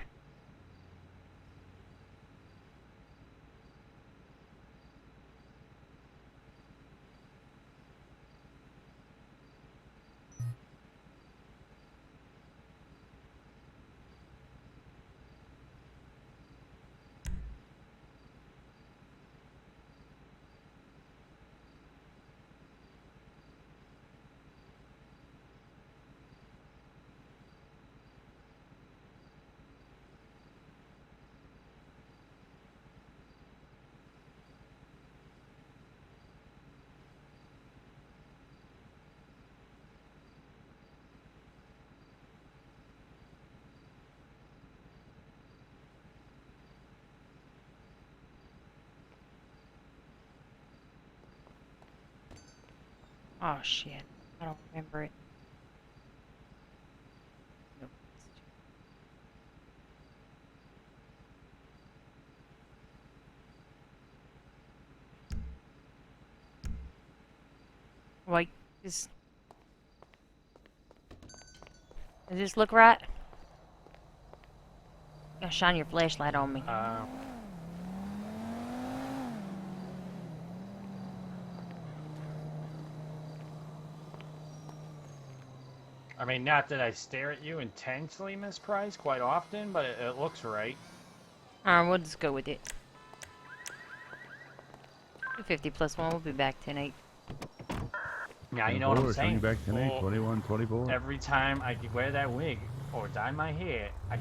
Oh shit, I don't remember it. Nope. Wait, does this look right? You gotta shine your flashlight on me. I mean, not that I stare at you intensely, Miss Price, quite often, but it looks right. Alright, we'll just go with it. 250 plus 1, we'll be back 10-8. Now, you know what I'm saying? Back 10, 21, 24. Every time I wear that wig or dye my hair, I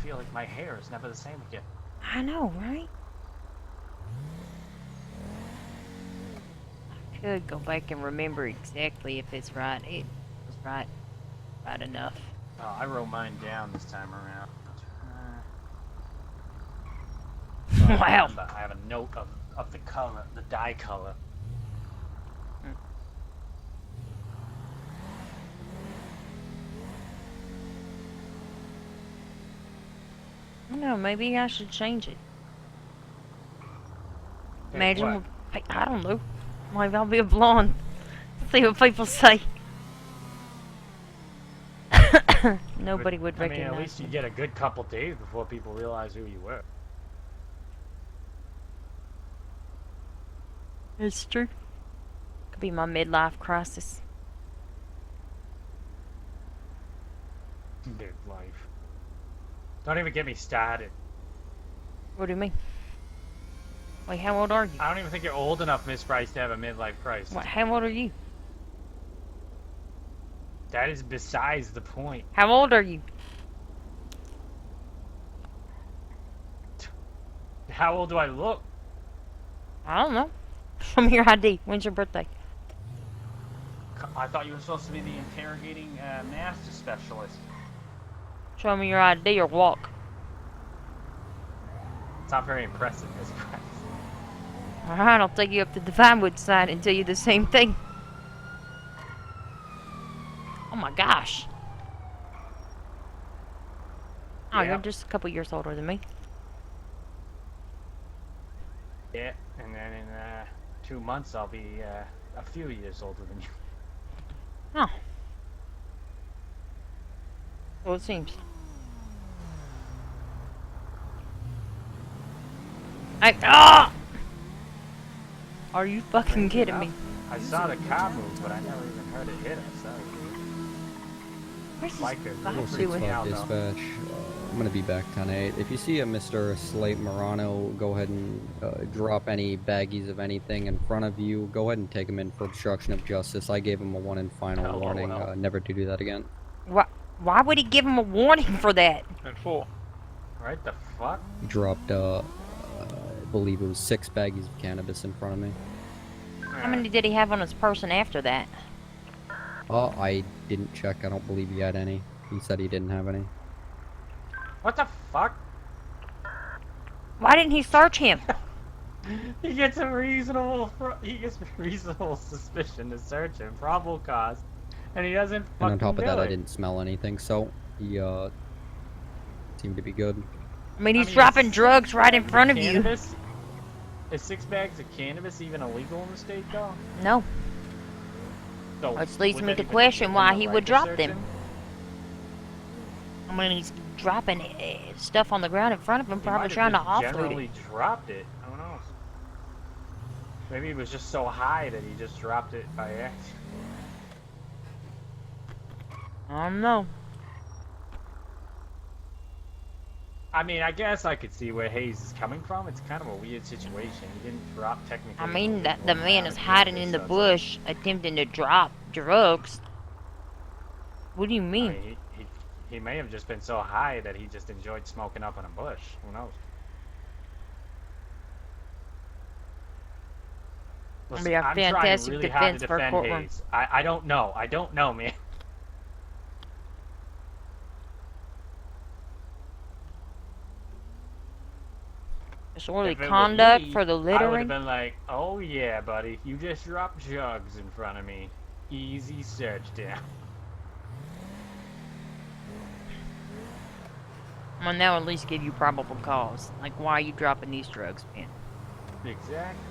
feel like my hair is never the same again. I know, right? I could go back and remember exactly if it's right. It was right enough. Oh, I wrote mine down this time around. Wow. I have a note of the color, the dye color. I don't know, maybe I should change it. Imagine, I don't know. Maybe I'll be a blonde. See what people say. Nobody would recognize. I mean, at least you get a good couple days before people realize who you were. It's true. Could be my midlife crisis. Midlife. Don't even get me started. What do you mean? Wait, how old are you? I don't even think you're old enough, Miss Price, to have a midlife crisis. What? How old are you? That is besides the point. How old are you? How old do I look? I don't know. Show me your ID. When's your birthday? I thought you were supposed to be the interrogating master specialist. Show me your ID or walk. It's not very impressive, Miss Price. Alright, I'll take you up to the Vinewood side and tell you the same thing. Oh my gosh. Oh, Yeah. you're just a couple years older than me. Yeah, and then 2 months, I'll be a few years older than you. Oh. Well, it seems. Are you fucking kidding me? I saw the car move, but I never even heard it hit us. So. Where's this Like it. fuck Well, doing? 6-5 dispatch. I'm gonna be back 10-8. If you see a Mr. Slate Morano, go ahead and drop any baggies of anything in front of you. Go ahead and take him in for obstruction of justice. I gave him a 1 and final LOL. warning, never to do that again. Why would he give him a warning for that? And 4. Right the fuck? He dropped, I believe it was 6 baggies of cannabis in front of me. How many did he have on his person after that? I didn't check. I don't believe he had any. He said he didn't have any. What the fuck? Why didn't he search him? He gets a reasonable suspicion to search him, probable cause, and he doesn't fucking And on top of that, do I it. didn't smell anything, so he seemed to be good. I mean, he's dropping drugs right in front of you. Cannabis? Is 6 bags of cannabis even illegal in the state, though? No. So Which leads would me that to even question give why him the he right would to drop search them. him? I mean, he's dropping stuff on the ground in front of him, He probably might trying to have just offload generally it. dropped it. I don't know. Maybe he was just so high that he just dropped it by accident. I don't know. I mean, I guess I could see where Hayes is coming from. It's kind of a weird situation. He didn't drop technically. I mean, that illegal the man amount is of hiding cannabis, in the so it's bush, attempting to drop drugs. What do you like- mean? I mean, he may have just been so high that he just enjoyed smoking up in a bush. Who knows? That'd be a I'm trying fantastic really hard to defense for a defend courtroom. Hayes. I don't know. I don't know, man. Disorderly If it were conduct me, for the I would have littering. been like, oh yeah, buddy, you just dropped jugs in front of me. Easy search down. Well, now at least give you probable cause. Like, why are you dropping these drugs, man? Exactly.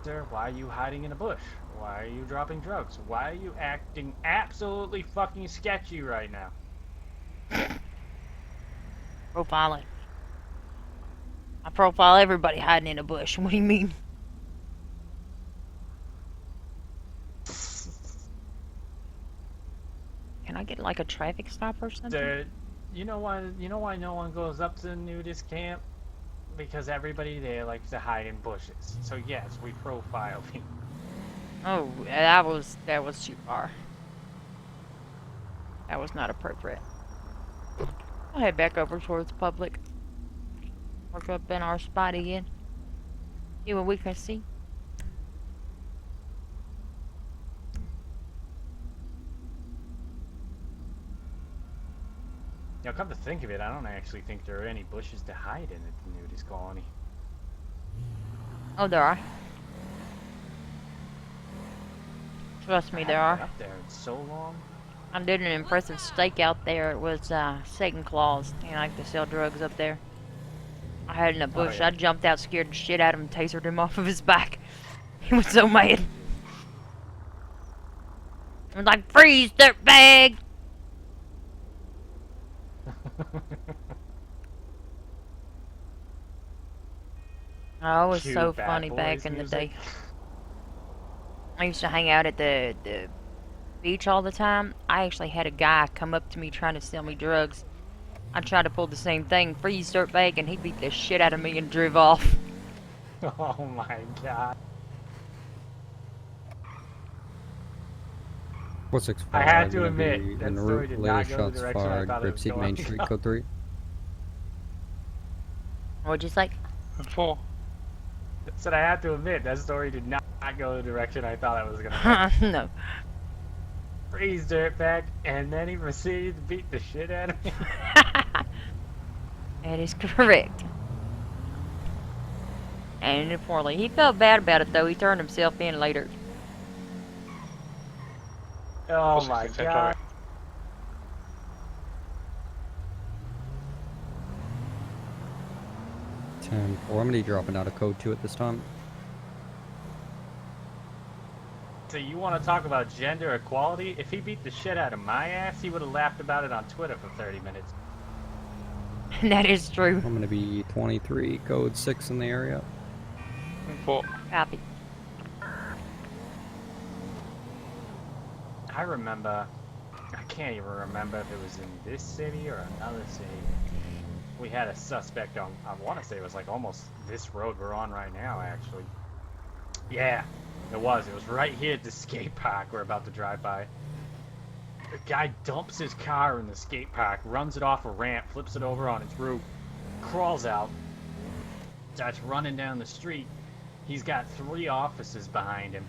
Sir, why are you hiding in a bush? Why are you dropping drugs? Why are you acting absolutely fucking sketchy right now? Profiling. I profile everybody hiding in a bush. What do you mean? Can I get like a traffic stop or something? You know why no one goes up to the nudist camp? Because everybody there likes to hide in bushes. So yes, we profile people. Oh, that was too far. That was not appropriate. I'll head back over towards public. Work up in our spot again. See what we can see. Now, come to think of it, I don't actually think there are any bushes to hide in at the nudist colony. Oh, there are. Trust me, there I are. haven't been up there in so long. I did an impressive stake out there. It was second claws. You know, like to sell drugs up there. I had in a bush. yeah. I jumped out, scared the shit out of him, tasered him off of his back. He was so mad. I was like, freeze, dirtbag! Oh, it was Cue so Bad funny Boys back in the music. day. I used to hang out at the beach all the time. I actually had a guy come up to me trying to sell me drugs. I tried to pull the same thing, freeze dirtbag, and he beat the shit out of me and drove off. Oh my god. What's I had to gonna admit, be that en story route, did later not go the shots direction I fired, thought it was Grapseed going Main to Street, go. Code 3. What'd you say? And 4. Said I had to admit, that story did not go the direction I thought it was gonna go. No. Freeze dirtbag, and then he proceeded to beat the shit out of me. That is correct. And poorly. He felt bad about it though. He turned himself in later. Oh What's my the same god. traffic? 10-4. I'm gonna be dropping out of code 2 at this time. So you want to talk about gender equality? If he beat the shit out of my ass, he would have laughed about it on Twitter for 30 minutes. That is true. I'm gonna be 23, code 6 in the area. 4. Copy. I remember, I can't even remember if it was in this city or another city. We had a suspect on, I want to say it was like almost this road we're on right now, actually. Yeah, it was. It was right here at the skate park we're about to drive by. The guy dumps his car in the skate park, runs it off a ramp, flips it over on its roof, crawls out, starts running down the street. He's got 3 officers behind him.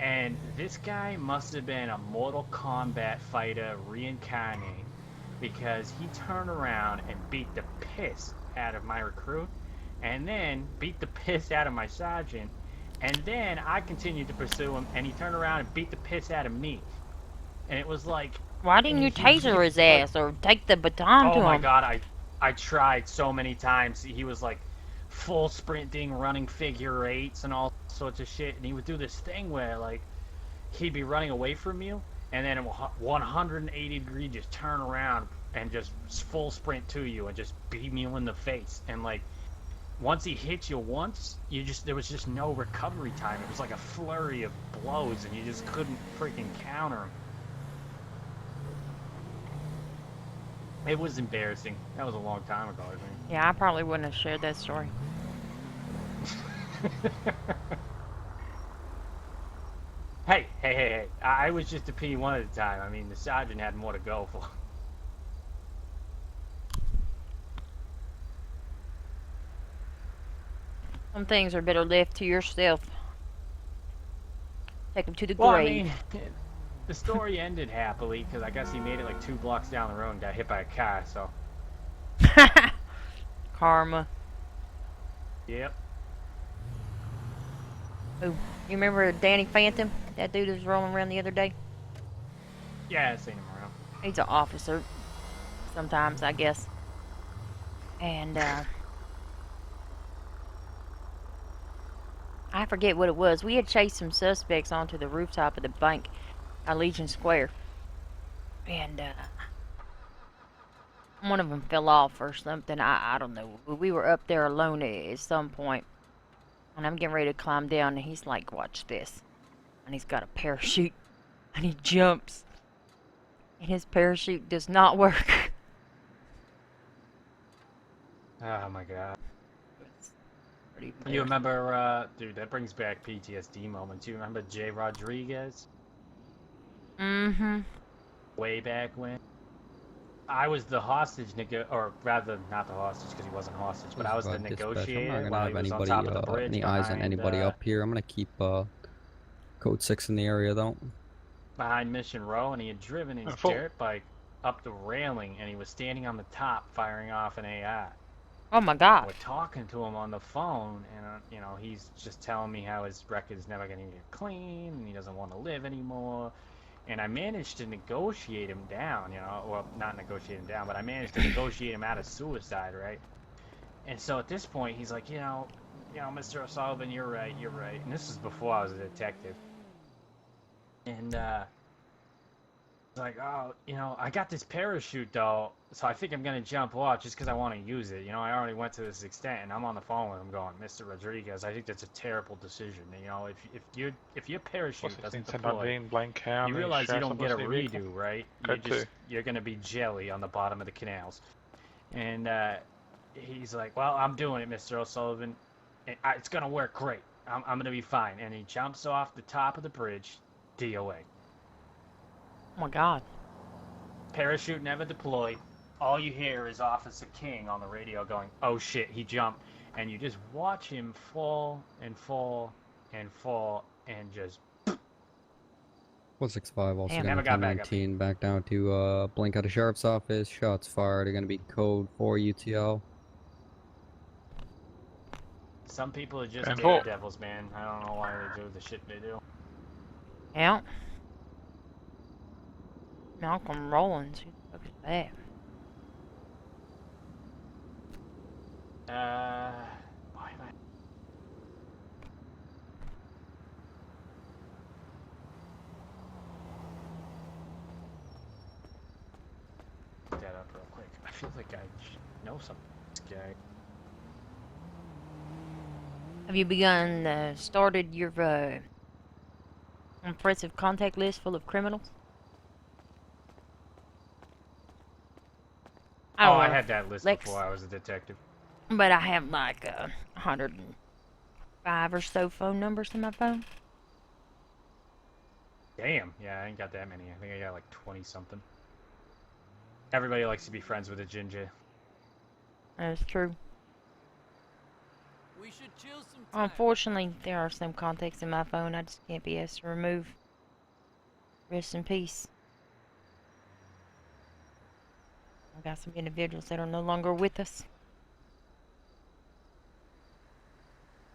And this guy must have been a Mortal Kombat fighter reincarnate, because he turned around and beat the piss out of my recruit, and then beat the piss out of my sergeant, and then I continued to pursue him, and he turned around and beat the piss out of me. And it was like... Why didn't you taser his ass or take the baton to him? Oh my god, I tried so many times. He was like full sprinting, running figure 8s and all sorts of shit, and he would do this thing where like he'd be running away from you, and then 180 degree just turn around and just full sprint to you and just beam you in the face. And like once he hit you once, there was just no recovery time. It was like a flurry of blows, and you just couldn't freaking counter him. It was embarrassing. That was a long time ago, I think. Yeah, I probably wouldn't have shared that story. Hey. I was just a P1 at the time. I mean, the sergeant had more to go for. Some things are better left to yourself. Take them to the Well, I grave. mean, the story ended happily, because I guess he made it like 2 blocks down the road and got hit by a car, so. Karma. Yep. Oh, you remember Danny Phantom? That dude was rolling around the other day? Yeah, I seen him around. He's an officer. Sometimes, I guess. And, I forget what it was. We had chased some suspects onto the rooftop of the bank at Legion Square. And, one of them fell off or something. I don't know. We were up there alone at some point. And I'm getting ready to climb down, and he's like, watch this. And he's got a parachute. And he jumps. And his parachute does not work. Oh my god. You remember, dude, that brings back PTSD moments. You remember Jay Rodriguez? Mm-hmm. Way back when? I was the hostage or rather, not the hostage because he wasn't hostage, but I was the negotiator I'm not while gonna he have was on anybody, top of the bridge. any eyes on behind, anybody up here. I'm gonna keep code 6 in the area though. Behind Mission Row, and he had driven his dirt bike up the railing, and he was standing on the top firing off an AI. Oh my god. We're talking to him on the phone, and you know, he's just telling me how his record's never gonna get clean, and he doesn't want to live anymore. And I managed to negotiate him down, you know, well, not negotiate him down, but I managed to negotiate him out of suicide, right? And so at this point, he's like, you know, Mr. O'Sullivan, you're right. And this is before I was a detective. And it's like, oh, you know, I got this parachute though, so I think I'm gonna jump off just because I want to use it. You know, I already went to this extent, and I'm on the phone with him going, Mr. Rodriguez, I think that's a terrible decision. You know, if your parachute doesn't deploy, you realize you don't get a redo, right? You're gonna be jelly on the bottom of the canals. And he's like, well, I'm doing it, Mr. O'Sullivan. It's gonna work great. I'm gonna be fine. And he jumps off the top of the bridge, DOA. Oh my god. Parachute never deployed. All you hear is Officer King on the radio going, oh shit, he jumped. And you just watch him fall and fall and fall and just... 165 also Damn, got never got back up. 1019 back down to blink out of sheriff's office. Shots fired are gonna be code 4 UTL. Some people are just daredevils, man. I don't know why they do the shit they do. Yeah. Malcolm Rollins. Who the fuck is that? feel like I know some this guy. Have you started your impressive contact list full of criminals? I don't I know, had that list Lex, before I was a detective. but I have like 105 or so phone numbers in my phone. Damn, yeah, I ain't got that many. I think I got like 20 something. Everybody likes to be friends with a ginger. That's true. We should chill some time. Unfortunately, there are some contacts in my phone I just can't be asked to remove. Rest in peace. I got some individuals that are no longer with us.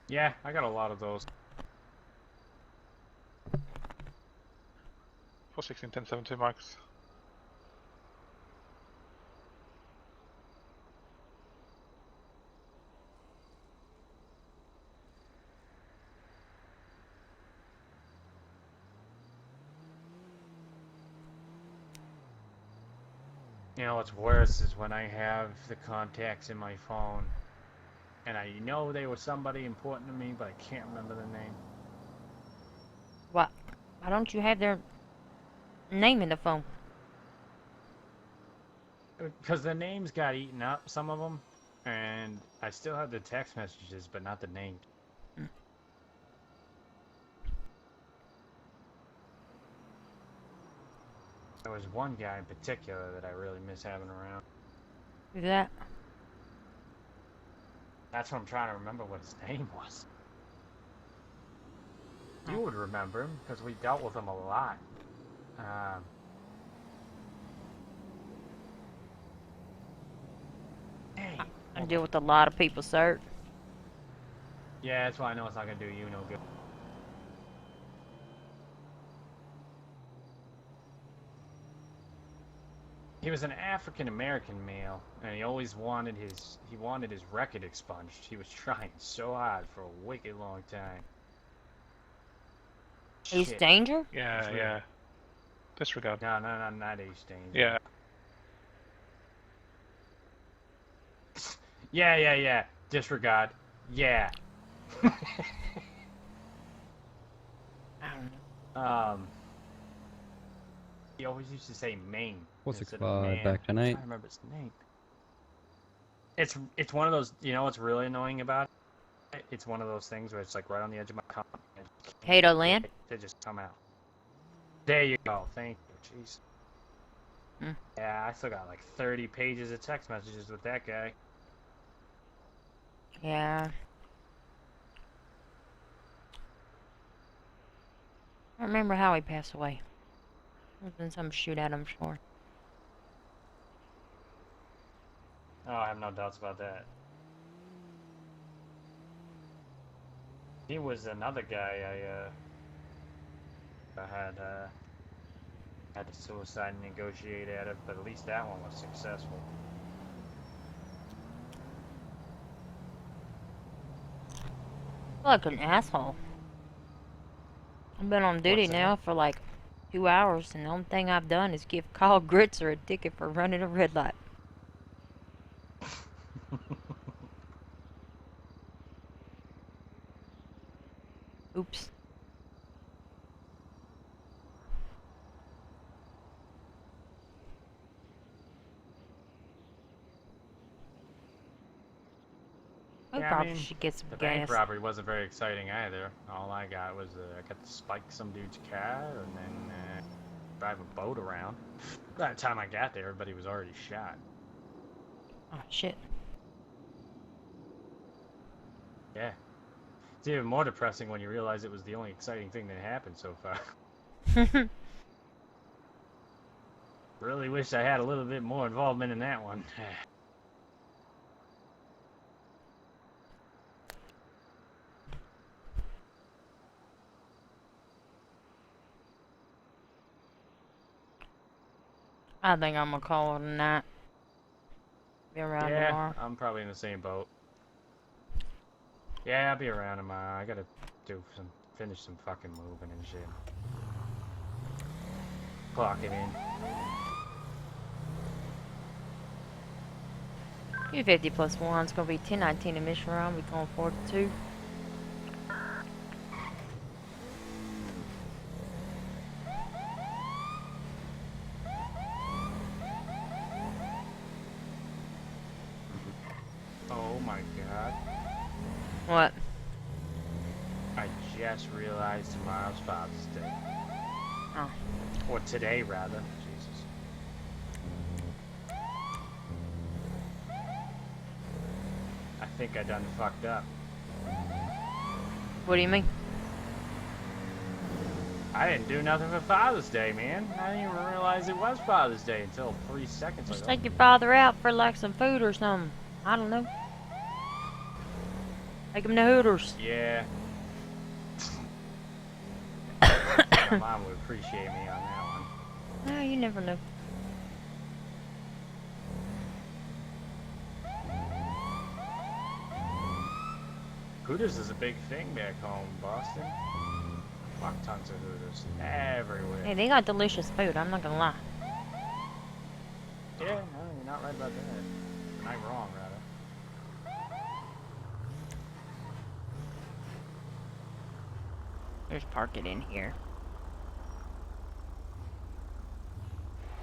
Yeah, I got a lot of those. 416, 1070 Max. You know what's worse is when I have the contacts in my phone, and I know they were somebody important to me, but I can't remember the name. What? Why don't you have their name in the phone? Because the names got eaten up, some of them, and I still have the text messages, but not the name. There was one guy in particular that I really miss having around. Who's that? That's what I'm trying to remember what his name was. You would remember him, because we dealt with him a lot. Hey. I deal with a lot of people, sir. Yeah, that's why I know it's not going to do you no good. He was an African American male, and he always wanted his record expunged. He was trying so hard for a wicked long time. Ace Shit. Danger? Yeah, yeah. Disregard. No, not Ace Danger. Yeah. Yeah. Disregard. Yeah. I don't know. He always used to say Maine. 465 back tonight. I remember his name. It's one of those. You know what's really annoying about it? It's one of those things where it's like right on the edge of my tongue. Cato Land? They just come out. There you go. Thank you. Jeez. Yeah, I still got like 30 pages of text messages with that guy. Yeah. I remember how he passed away. There's been some shootout, I'm sure. Oh, I have no doubts about that. He was another guy I had to suicide and negotiate at it, but at least that one was successful. Like an asshole. I've been on duty What's that? now for like 2 hours, and the only thing I've done is give Kyle Gritzer a ticket for running a red light. Oops. I Yeah, probably should get some the gas. bank robbery wasn't very exciting either. All I got was I got to spike some dude's car and then drive a boat around. By the time I got there, everybody was already shot. Oh, shit. Yeah. It's even more depressing when you realize it was the only exciting thing that happened so far. Really wish I had a little bit more involvement in that one. I think I'm gonna call it a night. Be around Yeah, tomorrow. I'm probably in the same boat. Yeah, I'll be around tomorrow. I gotta finish some fucking moving and shit. Clock it in. 250 plus 1 is going to be 1019 in mission round. We're going 42. Oh my god. What? I just realized tomorrow's Father's Day. Oh. Or today, rather. Jesus. I think I done fucked up. What do you mean? I didn't do nothing for Father's Day, man. I didn't even realize it was Father's Day until 3 seconds Just ago. take your father out for like some food or something. I don't know. Take him to Hooters. Yeah. My mom would appreciate me on that one. No, you never know. Hooters is a big thing back home in Boston. Fuck tons of Hooters everywhere. Hey, they got delicious food. I'm not gonna lie. Yeah, no, you're not right about that. You're not wrong, rather. There's park it in here.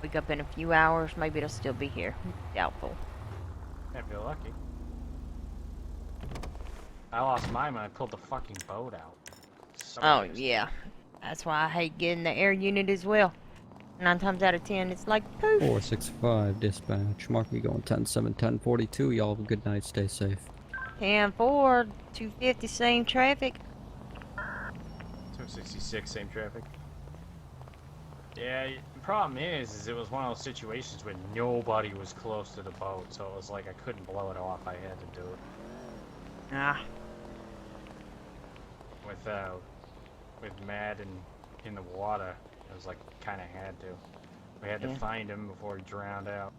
Wake up in a few hours. Maybe it'll still be here. Doubtful. If you're lucky. I lost mine when I pulled the fucking boat out. So Oh, nice. yeah. That's why I hate getting the air unit as well. 9 times out of 10, it's like poof. 465 dispatch. Mark me going 10-7, 1042. Y'all have a good night. Stay safe. 10-4, 250, same traffic. 266, same traffic. Yeah, the problem is it was one of those situations where nobody was close to the boat, so it was like I couldn't blow it off. I had to do it. Ah. With Mad in the water, it was like kind of had to. We had to Yeah. find him before he drowned out.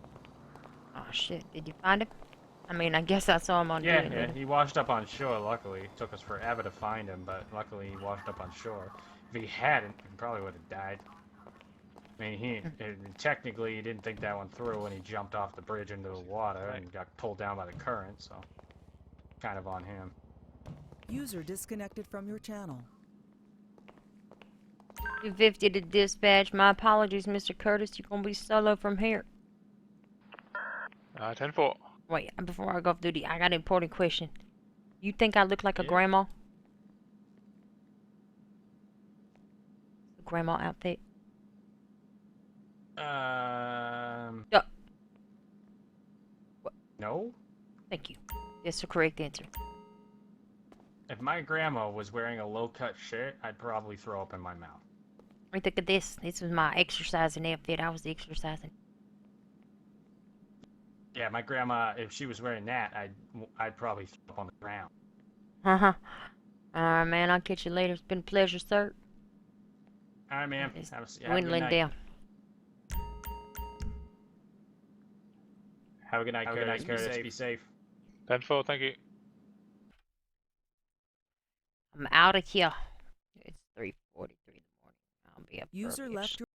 Oh, shit. Did you find him? I mean, I guess I saw him on Yeah, video. yeah, he washed up on shore, luckily. It took us forever to find him, but luckily he washed up on shore. If he hadn't, he probably would have died. I mean, technically he didn't think that one through when he jumped off the bridge into the water and got pulled down by the current, so kind of on him. User disconnected from your channel. 250 to dispatch. My apologies, Mr. Curtis. You're gonna be solo from here. 10-4. Wait, before I go off duty, I got an important question. You think I look like a Yeah. grandma? Grandma outfit? No. Thank you. That's the correct answer. If my grandma was wearing a low-cut shirt, I'd probably throw up in my mouth. Wait, look at this. This was my exercising outfit. I was exercising. Yeah, my grandma, if she was wearing that, I'd probably throw up on the ground. Uh-huh. Alright, man. I'll catch you later. It's been a pleasure, sir. All right, man. It's Have a good dwindling night. down. Have a good night, Curtis. Be safe. 10-4, thank you. I'm out of here. It's 3:43 in the morning. I'll be up User early-ish. left your